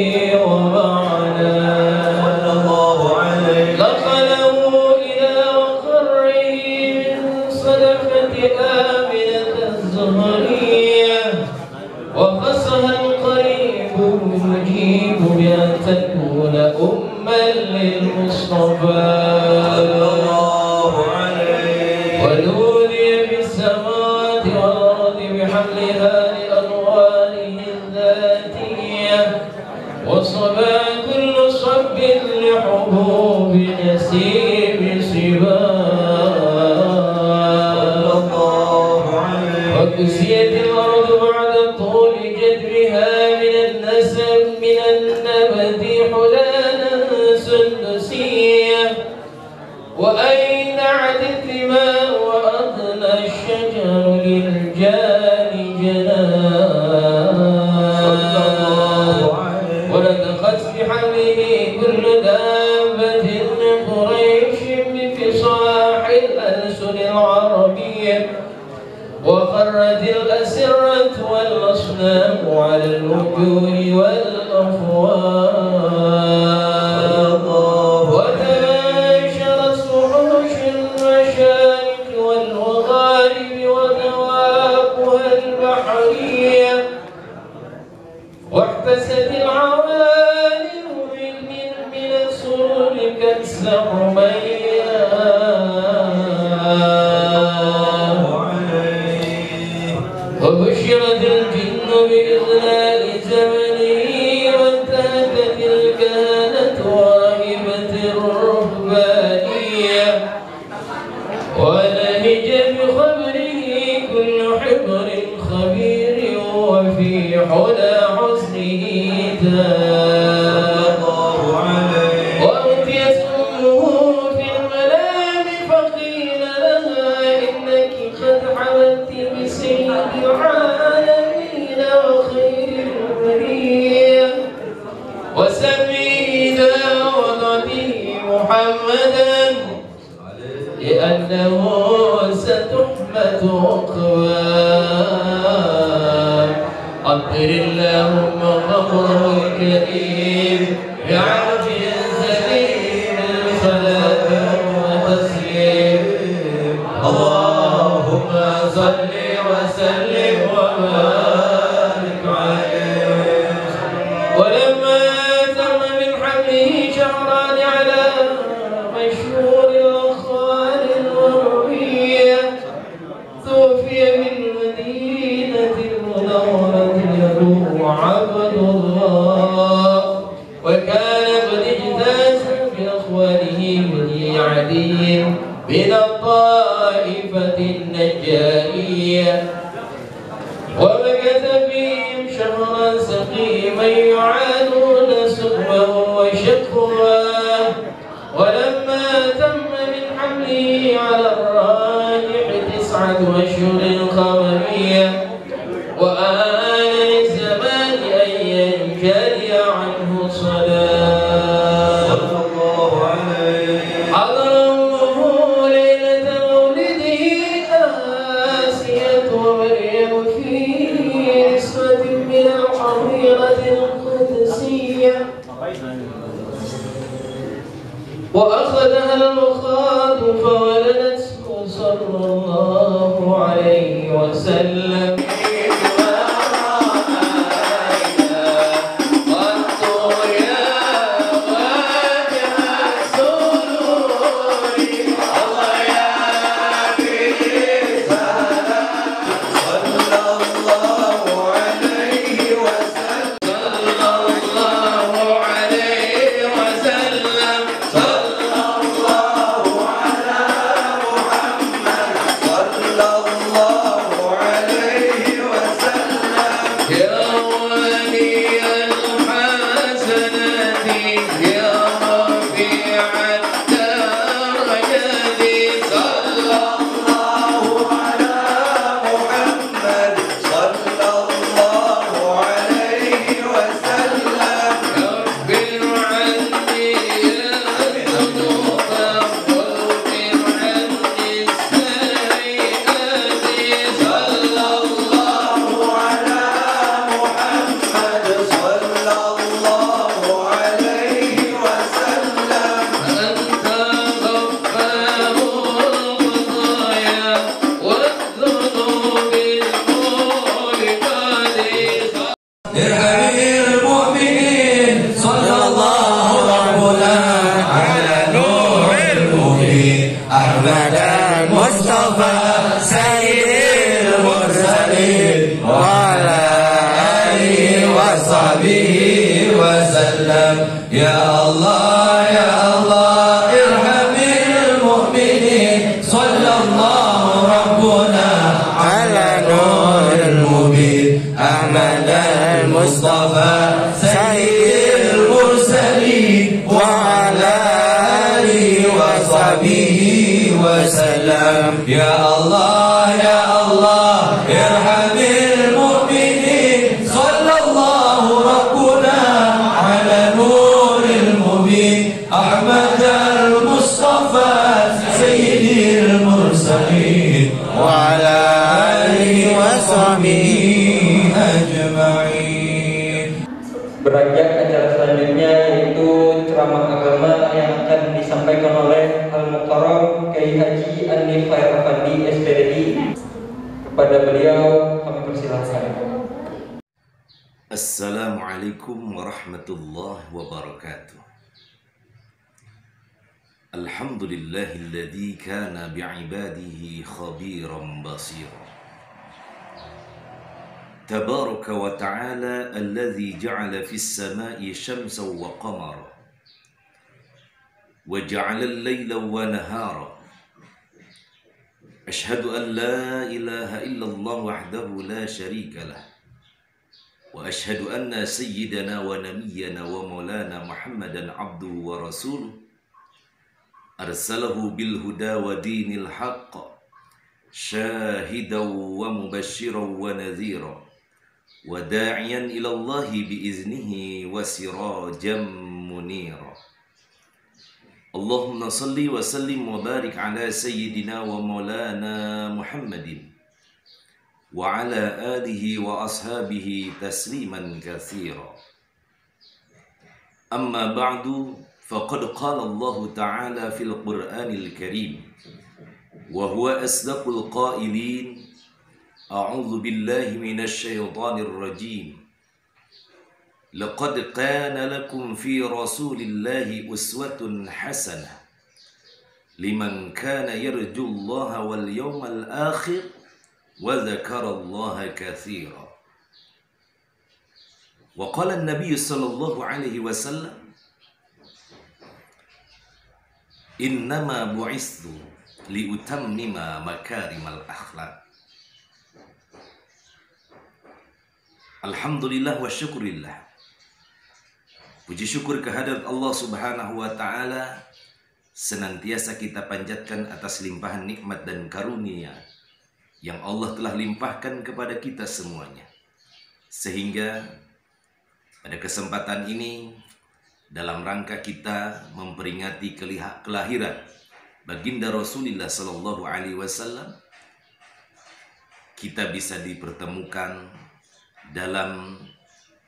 ومعناه صلى الله عليه نقله إلى وقره من صدفة آمنة الزهرية وخصها القريب المجيب بأن تكون أما للمصطفى صلى الله عليه ونودي بالسلام بنسيم صباه وكسيت الأرض بعد طول جدبها من النسب من النبت حلالا سندسيا وأينعت الدماء وأضنى الشجر للجان جناه ونطقت بحمله كل دابة من قريش بفصاح الألسن العربية وخرت الأسرة والأصنام على الوجوه والأفواه وتناشرت وحوش المشارق والمغارب ودواقها البحرية واحتست العوالم من السرور كالسحمية وبشرت الجن بإذلال زمنه وانتهكت الكهنة واهبة الرهبانية ولهج بخبره كل حبر خبير وفي حلى حسنه تاب وأتيت أمه في المنام فقيل لها إنك قد حملت بسيد العالمين وخير البرية وسمينا وضعته محمدا لأنه ستحمد عقباه أطر اللهم قبره الكريم بعرف سليم صلاة وتسليم اللهم صل وسلم وبارك عليه ولما تم من حمله شهران على مشهور الأخبار الغربية توفي بالمدينة المنورة له عبد الله وكان قد اجتاز بأخواله بني عدي من الطائفة النجارية ومكث فيهم شهرا سقيما يعانون سقمه وشقواه ولما تم من حمله على الراجح 9 أشهر قمرية وآن للزمان أن ينجلي عنه صلاة حضر أمه ليلة مولده آسية ومريم في نسوة من الحظيرة القدسية وأخذها المخاض فولدته صلى الله عليه وسلم أحمد المصطفى سيد المرسلين وعلى آله وصحبه وسلم يا الله يا الله sahbihi wasallam. Ya Allah, ya Allah, irhamil mu'minin. Sallallahu rabbuna ala nuril mubin. Ahmad al-Mustafa sayyidil mursalin. Wa ala alihi wa sahbihi ajma'in. Beranjak acara selanjutnya yaitu ceramah agama yang akan disampaikan oleh Al-Mukarram Kiai Haji Anif Khair Effendi SPDI. Kepada beliau kami persilahkan. Assalamualaikum warahmatullahi wabarakatuh. Alhamdulillahilladzi kana bi'ibadihi khabiran basira. تبارك وتعالى الذي جعل في السماء شمسا وقمرا وجعل الليل ونهارا أشهد أن لا إله إلا الله وحده لا شريك له وأشهد أن سيدنا ونبينا ومولانا محمدا عبده ورسوله أرسله بالهدى ودين الحق شاهدا ومبشرا ونذيرا وداعيا إلى الله بإذنه وسراجا منيرا اللهم صل وسلم وبارك على سيدنا ومولانا محمد وعلى آله وأصحابه تسليما كثيرا أما بعد فقد قال الله تعالى في القرآن الكريم وهو أصدق القائلين أعوذ بالله من الشيطان الرجيم لقد كان لكم في رسول الله أسوة حسنة لمن كان يرجو الله واليوم الآخر وذكر الله كثيرا وقال النبي صلى الله عليه وسلم إنما بعثت لأتمم مكارم الأخلاق. Alhamdulillah wa syukurillah. Puji syukur kehadirat Allah Subhanahu wa taala senantiasa kita panjatkan atas limpahan nikmat dan karunia yang Allah telah limpahkan kepada kita semuanya. Sehingga pada kesempatan ini dalam rangka kita memperingati kelahiran baginda Rasulullah sallallahu alaihi wasallam, kita bisa dipertemukan dalam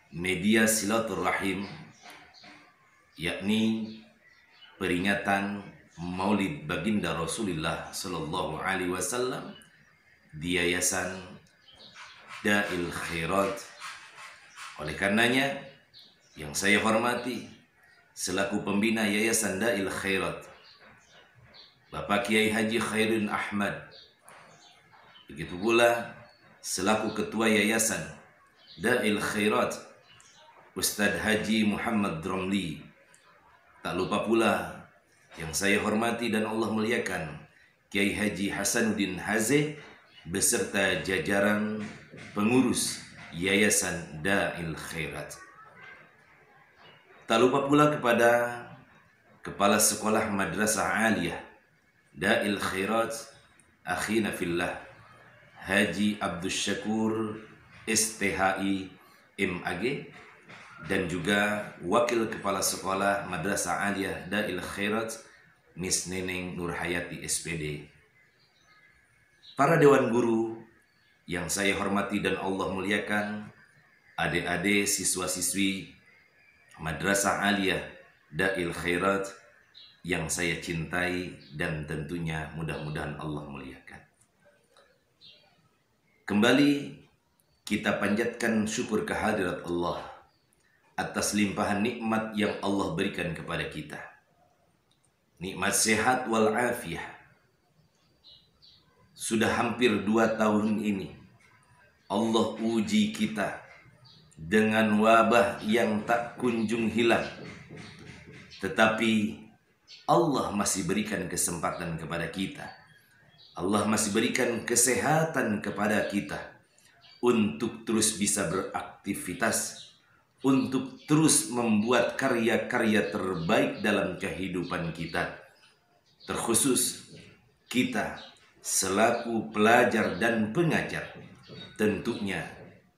media silaturahim, yakni peringatan Maulid baginda Rasulullah sallallahu alaihi wasallam di Yayasan Da'il Khairat. Oleh karenanya, yang saya hormati selaku pembina Yayasan Da'il Khairat, Bapak Kiai Haji Khairuddin Ahmad, begitu pula selaku Ketua Yayasan Da'il Khairat Ustadz Haji Muhammad Romli, tak lupa pula yang saya hormati dan Allah muliakan Kiai Haji Hasanuddin Haze beserta jajaran pengurus Yayasan Da'il Khairat. Tak lupa pula kepada Kepala Sekolah Madrasah Aliyah Da'il Khairat Akhina Fillah Haji Abdul Syakur STHI MAG, dan juga Wakil Kepala Sekolah Madrasah Aliyah Da'il Khairat Miss Neneng Nurhayati SPD. Para Dewan Guru yang saya hormati dan Allah muliakan, adik-adik siswa-siswi Madrasah Aliyah Da'il Khairat yang saya cintai dan tentunya mudah-mudahan Allah muliakan. Kembali kita panjatkan syukur kehadirat Allah atas limpahan nikmat yang Allah berikan kepada kita. Nikmat sehat wal afiyah. Sudah hampir 2 tahun ini Allah uji kita dengan wabah yang tak kunjung hilang. Tetapi Allah masih berikan kesempatan kepada kita. Allah masih berikan kesehatan kepada kita untuk terus bisa beraktivitas, untuk terus membuat karya-karya terbaik dalam kehidupan kita. terkhusus kita selaku pelajar dan pengajar. Tentunya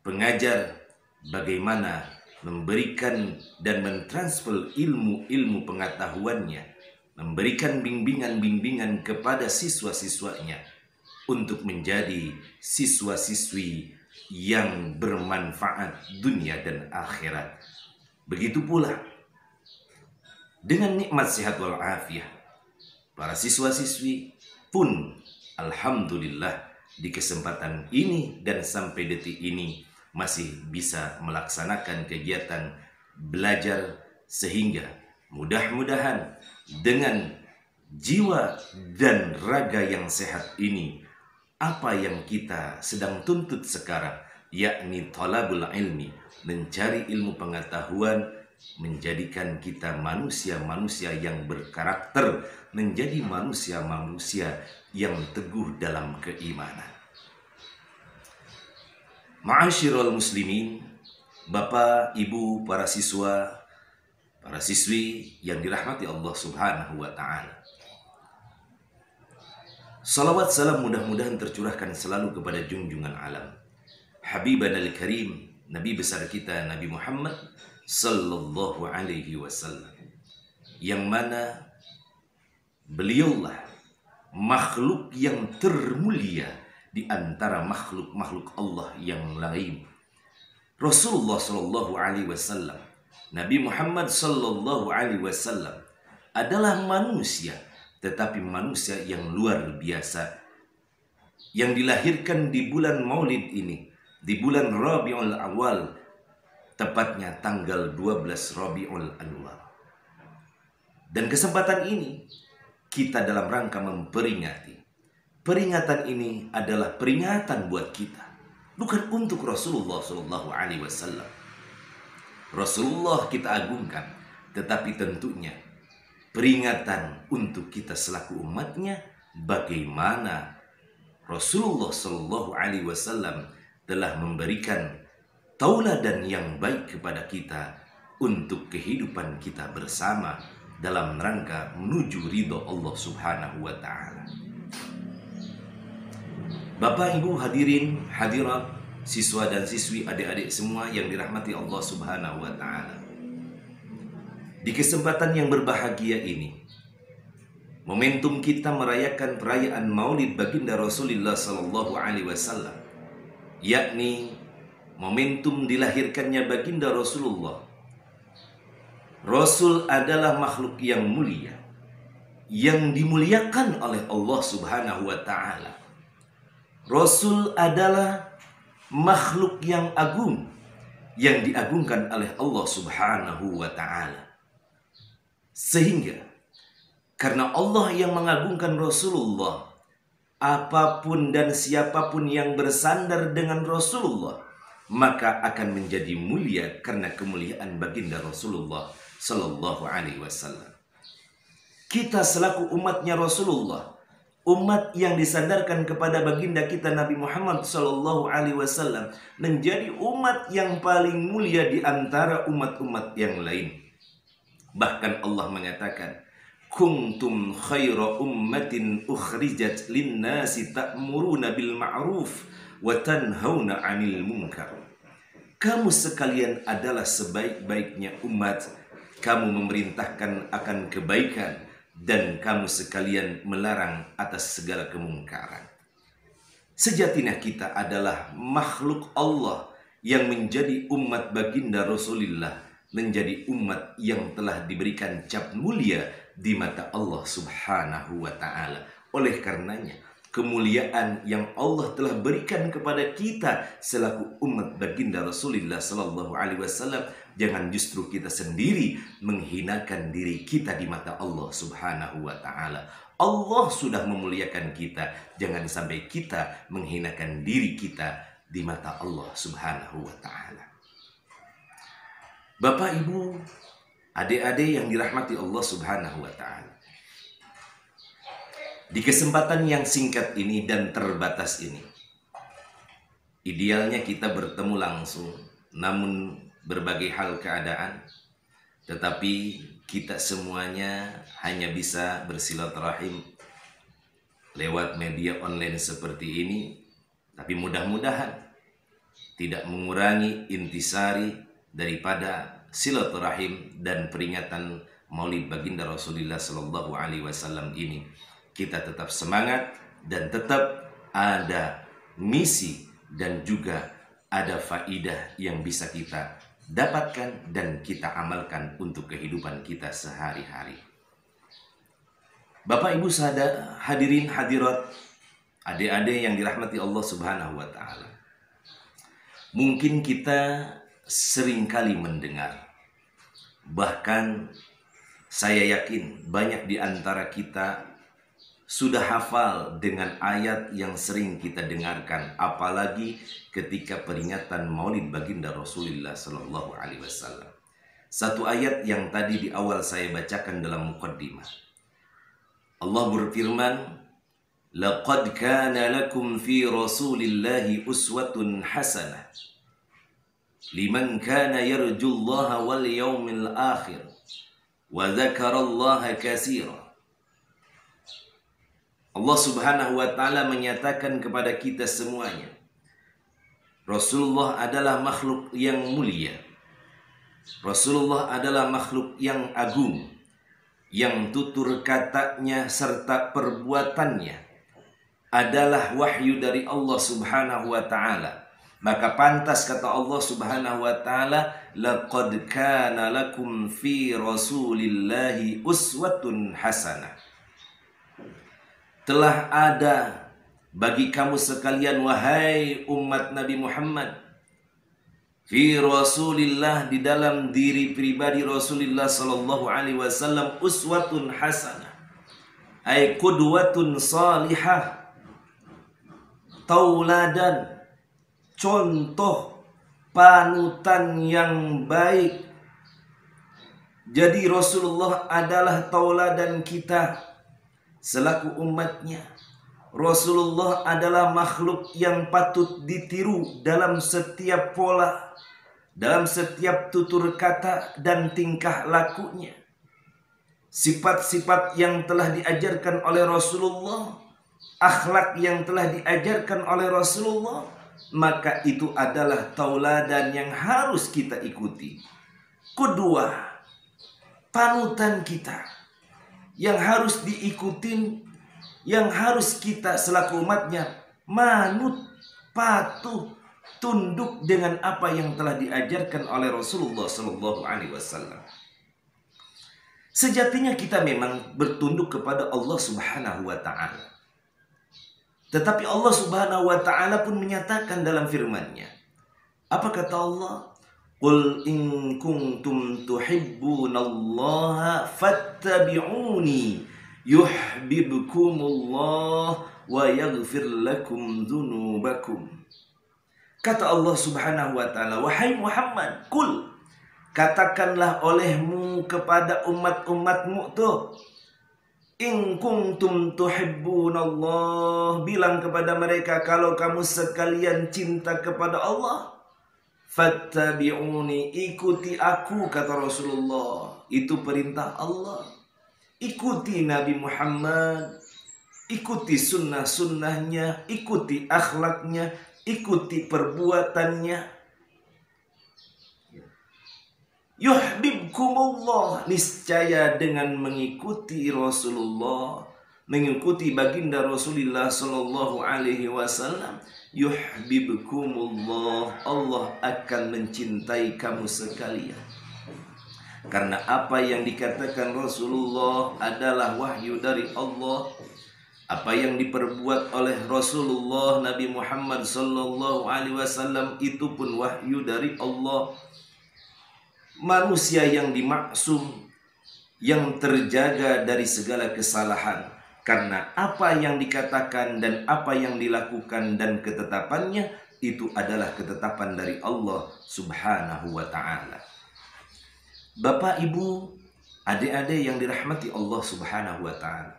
pengajar bagaimana memberikan dan mentransfer ilmu-ilmu pengetahuannya, memberikan bimbingan-bimbingan kepada siswa-siswanya untuk menjadi siswa-siswi yang bermanfaat dunia dan akhirat. Begitu pula dengan nikmat sehat walafiat, para siswa-siswi pun alhamdulillah di kesempatan ini dan sampai detik ini masih bisa melaksanakan kegiatan belajar, sehingga mudah-mudahan dengan jiwa dan raga yang sehat ini, apa yang kita sedang tuntut sekarang, yakni talabul ilmi, mencari ilmu pengetahuan, menjadikan kita manusia-manusia yang berkarakter, menjadi manusia-manusia yang teguh dalam keimanan. Ma'asyiral muslimin, Bapak, Ibu, para siswa, para siswi yang dirahmati Allah Subhanahu wa ta'ala. Salawat salam mudah-mudahan tercurahkan selalu kepada junjungan alam, Habiban al-Karim, Nabi besar kita Nabi Muhammad sallallahu alaihi wasallam, yang mana beliaulah makhluk yang termulia di antara makhluk-makhluk Allah yang lain. Rasulullah sallallahu alaihi wasallam, Nabi Muhammad sallallahu alaihi wasallam adalah manusia, tetapi manusia yang luar biasa, yang dilahirkan di bulan Maulid ini, di bulan Rabiul Awal, tepatnya tanggal 12 Rabiul Awal. Dan kesempatan ini kita dalam rangka memperingati. Peringatan ini adalah peringatan buat kita, bukan untuk Rasulullah Sallallahu Alaihi Wasallam. Rasulullah kita agungkan, tetapi tentunya peringatan untuk kita selaku umatnya, bagaimana Rasulullah Sallallahu Alaihi Wasallam telah memberikan tauladan yang baik kepada kita untuk kehidupan kita bersama dalam rangka menuju ridho Allah Subhanahu wa ta'ala. Bapak, Ibu, hadirin, hadirat, siswa dan siswi, adik-adik semua yang dirahmati Allah Subhanahu wa ta'ala. Di kesempatan yang berbahagia ini, momentum kita merayakan perayaan Maulid Baginda Rasulullah sallallahu alaihi wasallam, yakni momentum dilahirkannya Baginda Rasulullah. Rasul adalah makhluk yang mulia, yang dimuliakan oleh Allah Subhanahu wa ta'ala. Rasul adalah makhluk yang agung, yang diagungkan oleh Allah Subhanahu wa ta'ala. Sehingga karena Allah yang mengagungkan Rasulullah, apapun dan siapapun yang bersandar dengan Rasulullah, maka akan menjadi mulia karena kemuliaan baginda Rasulullah sallallahu alaihi wasallam. Kita selaku umatnya Rasulullah, umat yang disandarkan kepada baginda kita Nabi Muhammad sallallahu alaihi wasallam, menjadi umat yang paling mulia di antara umat-umat yang lain. Bahkan Allah mengatakan, kuntum khaira ummatin ukhrijat linnasi ta'muruna bil ma'ruf wa tanhauna 'anil munkar. Kamu sekalian adalah sebaik-baiknya umat, kamu memerintahkan akan kebaikan dan kamu sekalian melarang atas segala kemungkaran. Sejatinya kita adalah makhluk Allah yang menjadi umat baginda Rasulullah, menjadi umat yang telah diberikan cap mulia di mata Allah Subhanahu wa ta'ala. Oleh karenanya, kemuliaan yang Allah telah berikan kepada kita selaku umat baginda Rasulullah sallallahu alaihi wasallam, jangan justru kita sendiri menghinakan diri kita di mata Allah Subhanahu wa ta'ala. Allah sudah memuliakan kita, jangan sampai kita menghinakan diri kita di mata Allah Subhanahu wa ta'ala. Bapak, Ibu, adik-adik yang dirahmati Allah Subhanahu wa ta'ala, di kesempatan yang singkat ini dan terbatas ini, idealnya kita bertemu langsung, namun berbagai hal keadaan Tetapi kita semuanya hanya bisa bersilaturahim lewat media online seperti ini. Tapi mudah-mudahan tidak mengurangi intisari daripada silaturahim dan peringatan Maulid Baginda Rasulullah Sallallahu Alaihi Wasallam ini. Kita tetap semangat dan tetap ada misi dan juga ada faidah yang bisa kita dapatkan dan kita amalkan untuk kehidupan kita sehari-hari. Bapak Ibu hadirin hadirat, adik-adik yang dirahmati Allah Subhanahu wa taala. Mungkin kita seringkali mendengar, bahkan saya yakin banyak di antara kita sudah hafal dengan ayat yang sering kita dengarkan, apalagi ketika peringatan Maulid Baginda Rasulullah Sallallahu Alaihi Wasallam. Satu ayat yang tadi di awal saya bacakan dalam muqaddimah. Allah berfirman, "Laqad kana lakum fi Rasulillahi uswatun hasanah liman kana yarjullaha wal yawmil akhir wa dzakarallaha katsira." Allah Subhanahu wa taala menyatakan kepada kita semuanya, Rasulullah adalah makhluk yang mulia. Rasulullah adalah makhluk yang agung, yang tutur katanya serta perbuatannya adalah wahyu dari Allah Subhanahu wa taala. Maka pantas kata Allah Subhanahu wa taala, laqad kana lakum fi Rasulillahi uswatun hasanah. Telah ada bagi kamu sekalian, wahai umat Nabi Muhammad, fi Rasulillah, di dalam diri pribadi Rasulullah Sallallahu Alaihi Wasallam, uswatun hasanah, ay qudwatun salihah, tauladan, contoh panutan yang baik. Jadi Rasulullah adalah tauladan kita selaku umatnya. Rasulullah adalah makhluk yang patut ditiru dalam setiap pola, dalam setiap tutur kata dan tingkah lakunya. Sifat-sifat yang telah diajarkan oleh Rasulullah, akhlak yang telah diajarkan oleh Rasulullah, maka itu adalah tauladan yang harus kita ikuti. Kedua, panutan kita yang harus diikutin, yang harus kita selaku umatnya manut, patuh, tunduk dengan apa yang telah diajarkan oleh Rasulullah Sallallahu Alaihi Wasallam. Sejatinya kita memang bertunduk kepada Allah Subhanahu wa taala. Tetapi Allah Subhanahu wa taala pun menyatakan dalam firman-Nya. Apa kata Allah? Qul in kuntum tuhibbunallaha fattabi'uni yuhibbukumullah wa yaghfir lakum dzunubakum. Kata Allah Subhanahu wa taala, wahai Muhammad, qul, katakanlah olehmu kepada umat-umatmu tuh, in kuntum tuhibbunallah, bilang kepada mereka kalau kamu sekalian cinta kepada Allah, fattabi'uni, ikuti aku, kata Rasulullah. Itu perintah Allah. Ikuti Nabi Muhammad, ikuti sunnah-sunnahnya, ikuti akhlaknya, ikuti perbuatannya. Yuhibbukumullah, niscaya dengan mengikuti Rasulullah, mengikuti baginda Rasulullah Sallallahu Alaihi Wasallam, yuhibbukumullah, Allah akan mencintai kamu sekalian. Karena apa yang dikatakan Rasulullah adalah wahyu dari Allah. Apa yang diperbuat oleh Rasulullah Nabi Muhammad Sallallahu Alaihi Wasallam itu pun wahyu dari Allah. Manusia yang dimaksum, yang terjaga dari segala kesalahan, karena apa yang dikatakan dan apa yang dilakukan dan ketetapannya itu adalah ketetapan dari Allah Subhanahu wa taala. Bapak, Ibu, adik-adik yang dirahmati Allah Subhanahu wa taala.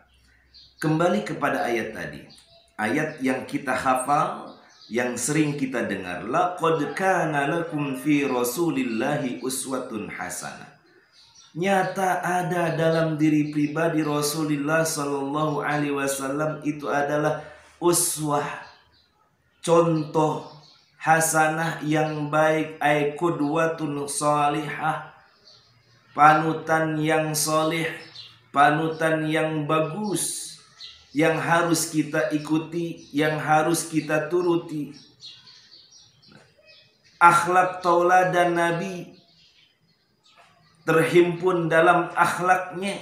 Kembali kepada ayat tadi. Ayat yang kita hafal, yang sering kita dengar, laqad kana lakum fi Rasulillahi uswatun hasanah. nyata ada dalam diri pribadi Rasulullah Sallallahu Alaihi Wasallam itu adalah uswah, contoh hasanah yang baik, ay qudwatun salihah, panutan yang soleh, panutan yang bagus, yang harus kita ikuti, yang harus kita turuti. Akhlak tauladan Nabi terhimpun dalam akhlaknya.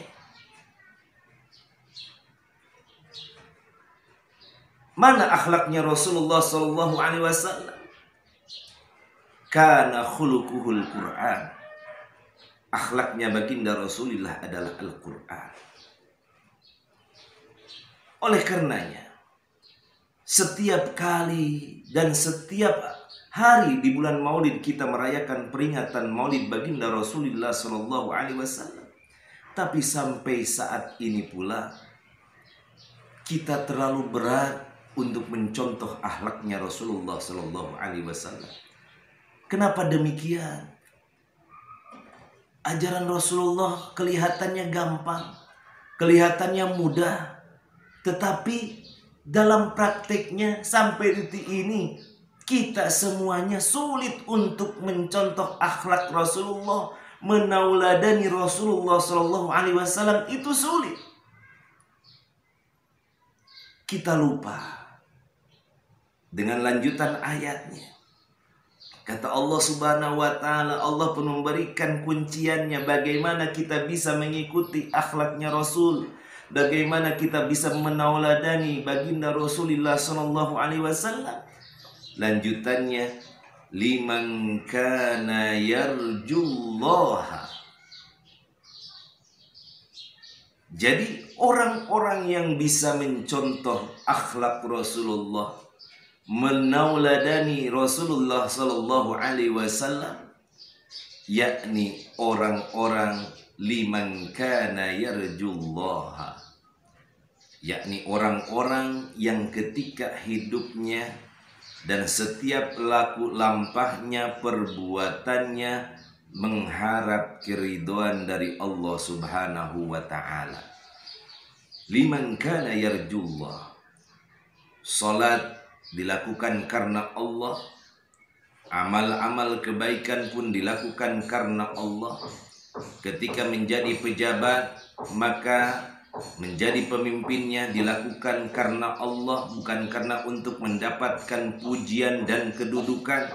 Mana akhlaknya Rasulullah Sallallahu Alaihi Wasallam? Kana khuluquhul Quran. Akhlaknya baginda Rasulullah adalah Al-Quran. Oleh karenanya, setiap kali dan setiap hari di bulan Maulid kita merayakan peringatan Maulid baginda Rasulullah Sallallahu Alaihi Wasallam. Tapi sampai saat ini pula kita terlalu berat untuk mencontoh akhlaknya Rasulullah Sallallahu Alaihi Wasallam. Kenapa demikian? Ajaran Rasulullah kelihatannya gampang, kelihatannya mudah, tetapi dalam prakteknya sampai detik ini kita semuanya sulit untuk mencontoh akhlak Rasulullah, menauladani Rasulullah Sallallahu Alaihi Wasallam itu sulit. Kita lupa dengan lanjutan ayatnya. Kata Allah Subhanahu wa Ta'ala, Allah pun memberikan kunciannya bagaimana kita bisa mengikuti akhlaknya Rasul, bagaimana kita bisa menauladani baginda Rasulullah Sallallahu Alaihi Wasallam. Lanjutannya, liman kana yarjullaha. Jadi orang-orang yang bisa mencontoh akhlak Rasulullah, menauladani Rasulullah Sallallahu Alaihi Wasallam, yakni orang-orang liman kana yarjullaha, yakni orang-orang yang ketika hidupnya dan setiap laku lampahnya, perbuatannya mengharap keridhaan dari Allah Subhanahu wa Ta'ala. Liman kana yarjullah, salat dilakukan karena Allah, amal-amal kebaikan pun dilakukan karena Allah. Ketika menjadi pejabat, maka menjadi pemimpinnya dilakukan karena Allah, bukan karena untuk mendapatkan pujian dan kedudukan,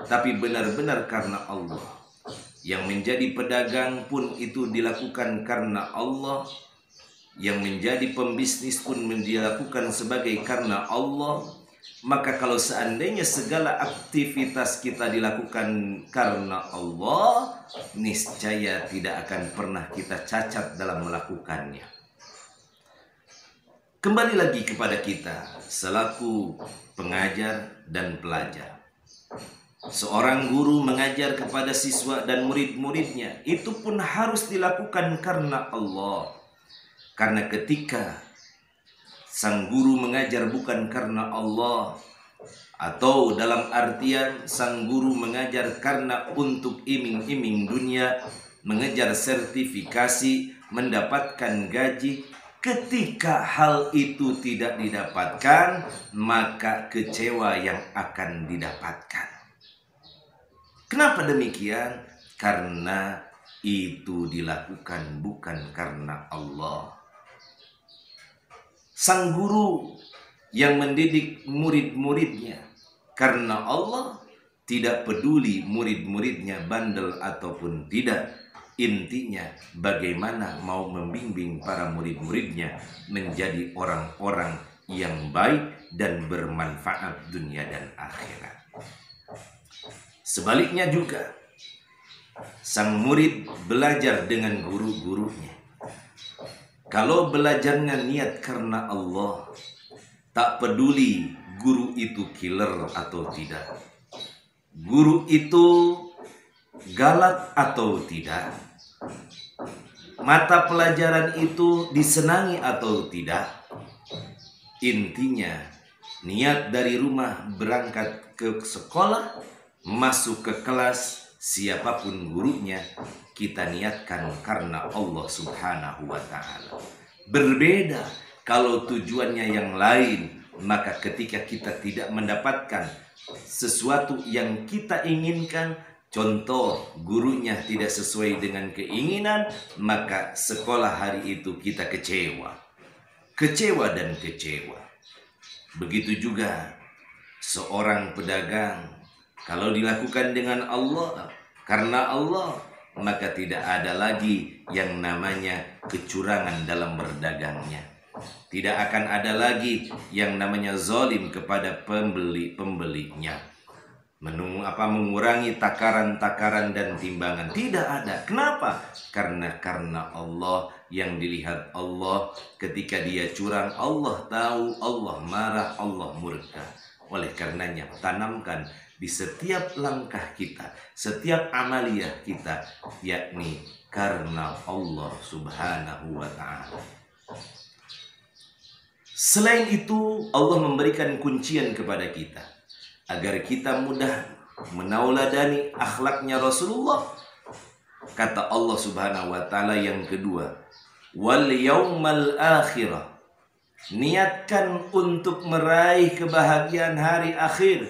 tapi benar-benar karena Allah. Yang menjadi pedagang pun itu dilakukan karena Allah. Yang menjadi pembisnis pun dilakukan sebagai karena Allah. Maka kalau seandainya segala aktivitas kita dilakukan karena Allah, niscaya tidak akan pernah kita cacat dalam melakukannya. Kembali lagi kepada kita selaku pengajar dan pelajar. Seorang guru mengajar kepada siswa dan murid-muridnya, itu pun harus dilakukan karena Allah. Karena ketika sang guru mengajar bukan karena Allah, atau dalam artian sang guru mengajar karena untuk iming-iming dunia, mengejar sertifikasi, mendapatkan gaji, ketika hal itu tidak didapatkan, maka kecewa yang akan didapatkan. Kenapa demikian? Karena itu dilakukan bukan karena Allah. Sang guru yang mendidik murid-muridnya karena Allah, tidak peduli murid-muridnya bandel ataupun tidak. Intinya bagaimana mau membimbing para murid-muridnya menjadi orang-orang yang baik dan bermanfaat dunia dan akhirat. Sebaliknya juga, sang murid belajar dengan guru-gurunya. Kalau belajarnya niat karena Allah, tak peduli guru itu killer atau tidak, guru itu galak atau tidak, mata pelajaran itu disenangi atau tidak. Intinya niat dari rumah berangkat ke sekolah, masuk ke kelas, siapapun gurunya, kita niatkan karena Allah Subhanahu wa ta'ala. Berbeda kalau tujuannya yang lain, maka ketika kita tidak mendapatkan sesuatu yang kita inginkan, contoh gurunya tidak sesuai dengan keinginan, maka sekolah hari itu kita kecewa. Kecewa dan kecewa. Begitu juga seorang pedagang, kalau dilakukan dengan Allah, karena Allah, maka tidak ada lagi yang namanya kecurangan dalam berdagangnya. Tidak akan ada lagi yang namanya zalim kepada pembelinya. Mengurangi takaran-takaran dan timbangan. Tidak ada. Kenapa? Karena Allah, yang dilihat Allah. Ketika dia curang, Allah tahu, Allah marah, Allah murka. Oleh karenanya, tanamkan di setiap langkah kita, setiap amaliyah kita, yakni karena Allah Subhanahu wa ta'ala. Selain itu, Allah memberikan kuncian kepada kita agar kita mudah menauladani akhlaknya Rasulullah. Kata Allah Subhanahu wa ta'ala yang kedua, wal yaumal akhirah. Niatkan untuk meraih kebahagiaan hari akhir,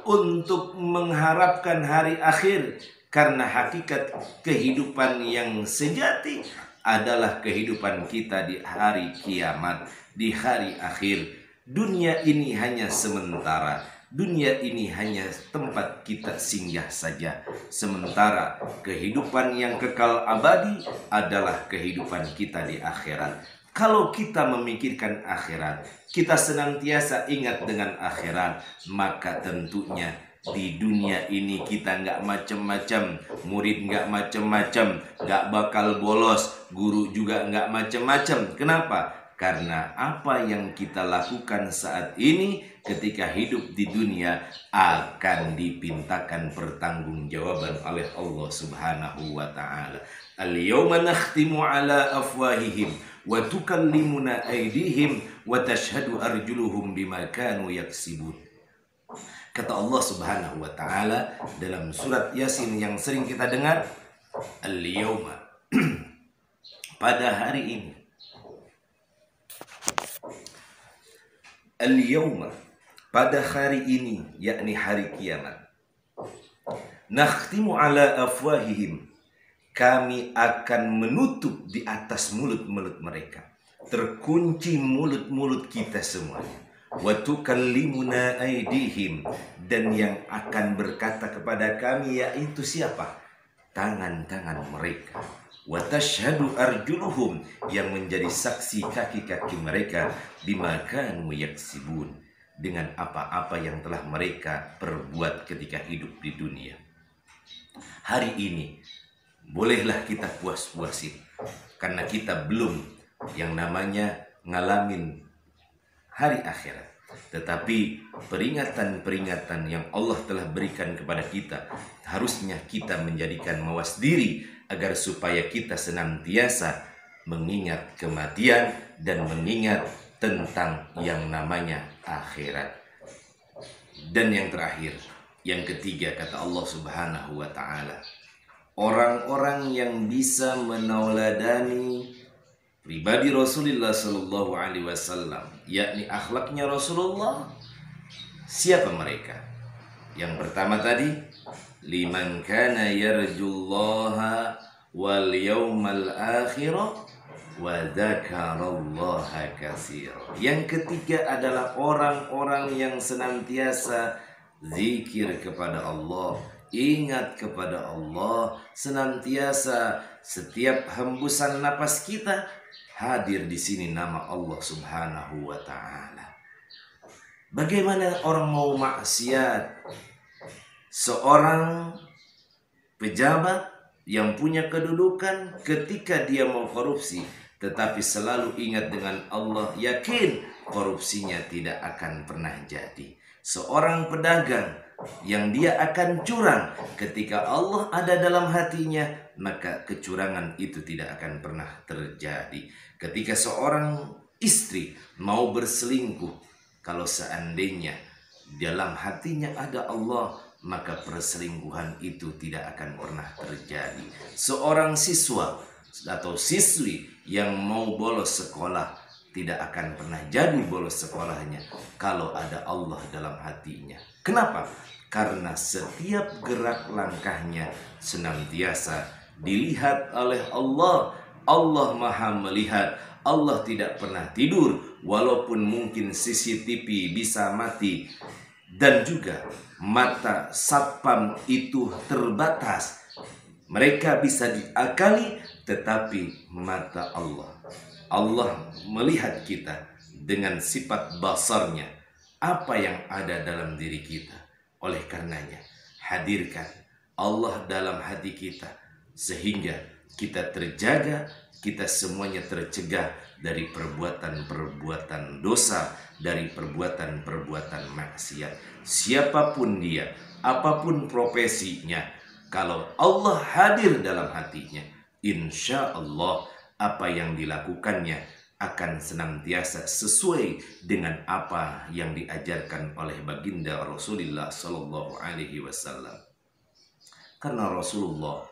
untuk mengharapkan hari akhir, karena hakikat kehidupan yang sejati adalah kehidupan kita di hari kiamat, di hari akhir. Dunia ini hanya sementara, dunia ini hanya tempat kita singgah saja. Sementara kehidupan yang kekal abadi adalah kehidupan kita di akhirat. Kalau kita memikirkan akhirat, kita senantiasa ingat dengan akhirat, maka tentunya di dunia ini kita nggak macam-macam, murid nggak macam-macam, nggak bakal bolos, guru juga nggak macam-macam. Kenapa? Karena apa yang kita lakukan saat ini ketika hidup di dunia akan dipintakan pertanggungjawaban oleh Allah Subhanahu wa ta'ala. Al-yawma nakhtimu ala afwahihim wa tukallimuna aydihim wa tashhadu arjuluhum bima kanu yaksibun. Kata Allah Subhanahu wa ta'ala dalam surat Yasin yang sering kita dengar, al-yawma, pada hari ini, al-yawma, pada hari ini, yakni hari kiamat, nakhtimu ala afwahihim, kami akan menutup di atas mulut-mulut mereka, terkunci mulut-mulut kita semuanya. Wa tukallimuna aydihim, dan yang akan berkata kepada kami yaitu siapa? Tangan-tangan mereka. Wa tashhadu arjuluhum, yang menjadi saksi kaki-kaki mereka, bima kanu yaksibun, dengan apa-apa yang telah mereka perbuat ketika hidup di dunia. Hari ini bolehlah kita puas-puasin, karena kita belum yang namanya ngalamin hari akhirat. Tetapi peringatan-peringatan yang Allah telah berikan kepada kita, harusnya kita menjadikan mawas diri agar supaya kita senantiasa mengingat kematian dan mengingat tentang yang namanya akhirat. Dan yang terakhir, yang ketiga, kata Allah Subhanahu wa ta'ala, orang-orang yang bisa menauladani pribadi Rasulullah Sallallahu Alaihi Wasallam, yakni akhlaknya Rasulullah. Siapa mereka? Yang pertama tadi, liman kana yarjullaha wal yawmal akhirah wa dzakarallaha katsira. Yang ketiga adalah orang-orang yang senantiasa zikir kepada Allah, ingat kepada Allah, senantiasa setiap hembusan napas kita hadir di sini nama Allah Subhanahu wa ta'ala. Bagaimana orang mau maksiat? Seorang pejabat yang punya kedudukan, ketika dia mau korupsi, tetapi selalu ingat dengan Allah, yakin korupsinya tidak akan pernah jadi. Seorang pedagang yang dia akan curang, ketika Allah ada dalam hatinya, maka kecurangan itu tidak akan pernah terjadi. Ketika seorang istri mau berselingkuh, kalau seandainya dalam hatinya ada Allah, maka perselingkuhan itu tidak akan pernah terjadi. Seorang siswa atau siswi yang mau bolos sekolah tidak akan pernah jadi bolos sekolahnya kalau ada Allah dalam hatinya. Kenapa? Karena setiap gerak langkahnya senantiasa dilihat oleh Allah. Allah Maha melihat. Allah tidak pernah tidur, walaupun mungkin CCTV bisa mati. Dan juga mata satpam itu terbatas. Mereka bisa diakali, tetapi mata Allah. Allah melihat kita dengan sifat basarnya. Apa yang ada dalam diri kita. Oleh karenanya, hadirkan Allah dalam hati kita. Sehingga kita terjaga, kita semuanya tercegah dari perbuatan-perbuatan dosa, dari perbuatan-perbuatan maksiat. Siapapun dia, apapun profesinya, kalau Allah hadir dalam hatinya, insya Allah apa yang dilakukannya akan senantiasa sesuai dengan apa yang diajarkan oleh baginda Rasulullah Sallallahu Alaihi Wasallam. Karena Rasulullah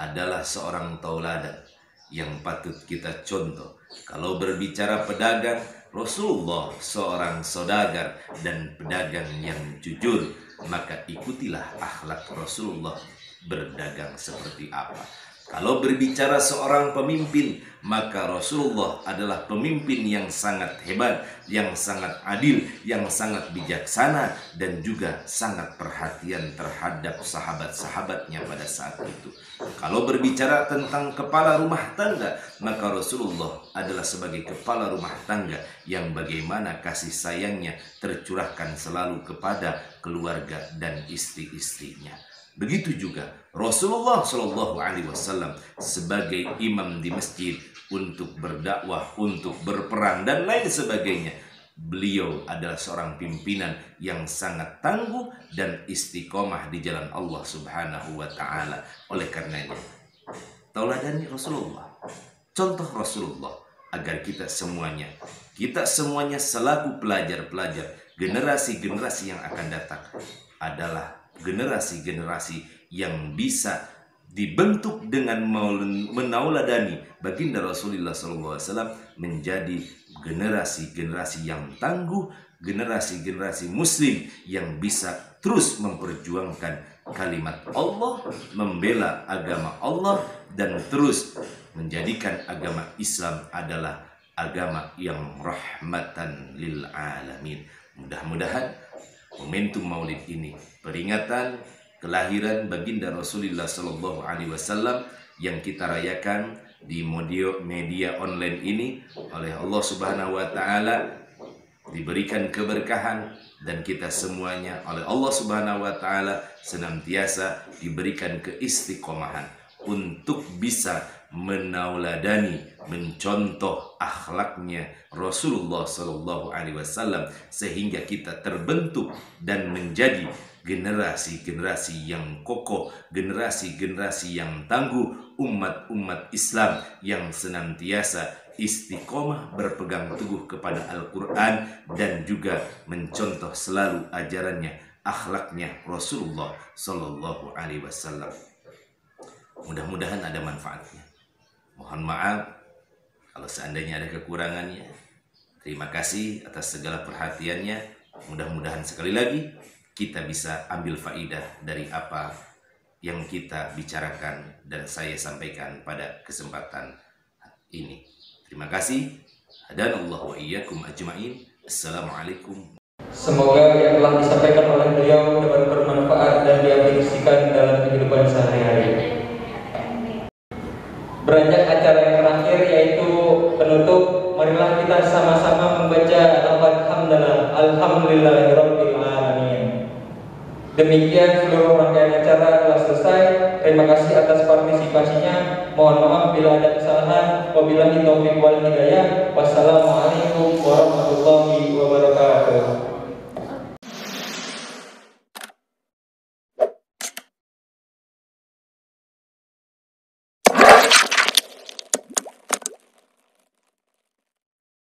adalah seorang tauladan yang patut kita contoh. Kalau berbicara pedagang, Rasulullah seorang saudagar dan pedagang yang jujur, maka ikutilah akhlak Rasulullah berdagang seperti apa. Kalau berbicara seorang pemimpin, maka Rasulullah adalah pemimpin yang sangat hebat, yang sangat adil, yang sangat bijaksana, dan juga sangat perhatian terhadap sahabat-sahabatnya pada saat itu. Kalau berbicara tentang kepala rumah tangga, maka Rasulullah adalah sebagai kepala rumah tangga yang bagaimana kasih sayangnya tercurahkan selalu kepada keluarga dan istri-istrinya. Begitu juga Rasulullah Shallallahu Alaihi Wasallam sebagai imam di masjid untuk berdakwah, untuk berperang dan lain sebagainya. Beliau adalah seorang pimpinan yang sangat tangguh dan istiqomah di jalan Allah Subhanahu Wa Taala. Oleh karenanya, tauladani Rasulullah, contoh Rasulullah, agar kita semuanya selaku pelajar-pelajar, generasi-generasi yang akan datang adalah generasi-generasi yang bisa dibentuk dengan menauladani baginda Rasulullah SAW menjadi generasi-generasi yang tangguh, generasi-generasi muslim yang bisa terus memperjuangkan kalimat Allah, membela agama Allah, dan terus menjadikan agama Islam adalah agama yang rahmatan lil alamin. Mudah-mudahan momentum Maulid ini, peringatan kelahiran baginda Rasulullah Sallallahu Alaihi Wasallam yang kita rayakan di media online ini oleh Allah Subhanahu Wa Taala, diberikan keberkahan, dan kita semuanya oleh Allah Subhanahu Wa Taala senantiasa diberikan keistiqomahan untuk bisa menauladani, mencontoh akhlaknya Rasulullah Sallallahu Alaihi Wasallam, sehingga kita terbentuk dan menjadi generasi-generasi yang kokoh, generasi-generasi yang tangguh, umat-umat Islam yang senantiasa istiqomah berpegang teguh kepada Al-Quran dan juga mencontoh selalu ajarannya, akhlaknya Rasulullah Sallallahu Alaihi Wasallam. Mudah-mudahan ada manfaatnya. Mohon maaf kalau seandainya ada kekurangannya. Terima kasih atas segala perhatiannya. Mudah-mudahan sekali lagi kita bisa ambil faidah dari apa yang kita bicarakan dan saya sampaikan pada kesempatan ini. Terima kasih. Hadanallahu wa iyyakum ajma'in. Assalamualaikum. Semoga yang telah disampaikan oleh beliau dapat bermanfaat dan diaplikasikan dalam kehidupan sehari-hari. Beranjak acara yang terakhir, yaitu penutup, marilah kita sama-sama membaca lafaz hamdalah, alhamdulillahirabbil alamin. Demikian seluruh rangkaian acara telah selesai. Terima kasih atas partisipasinya. Mohon maaf bila ada kesalahan. Wabillahi taufiq wal hidayah. Wassalamualaikum warahmatullahi wabarakatuh.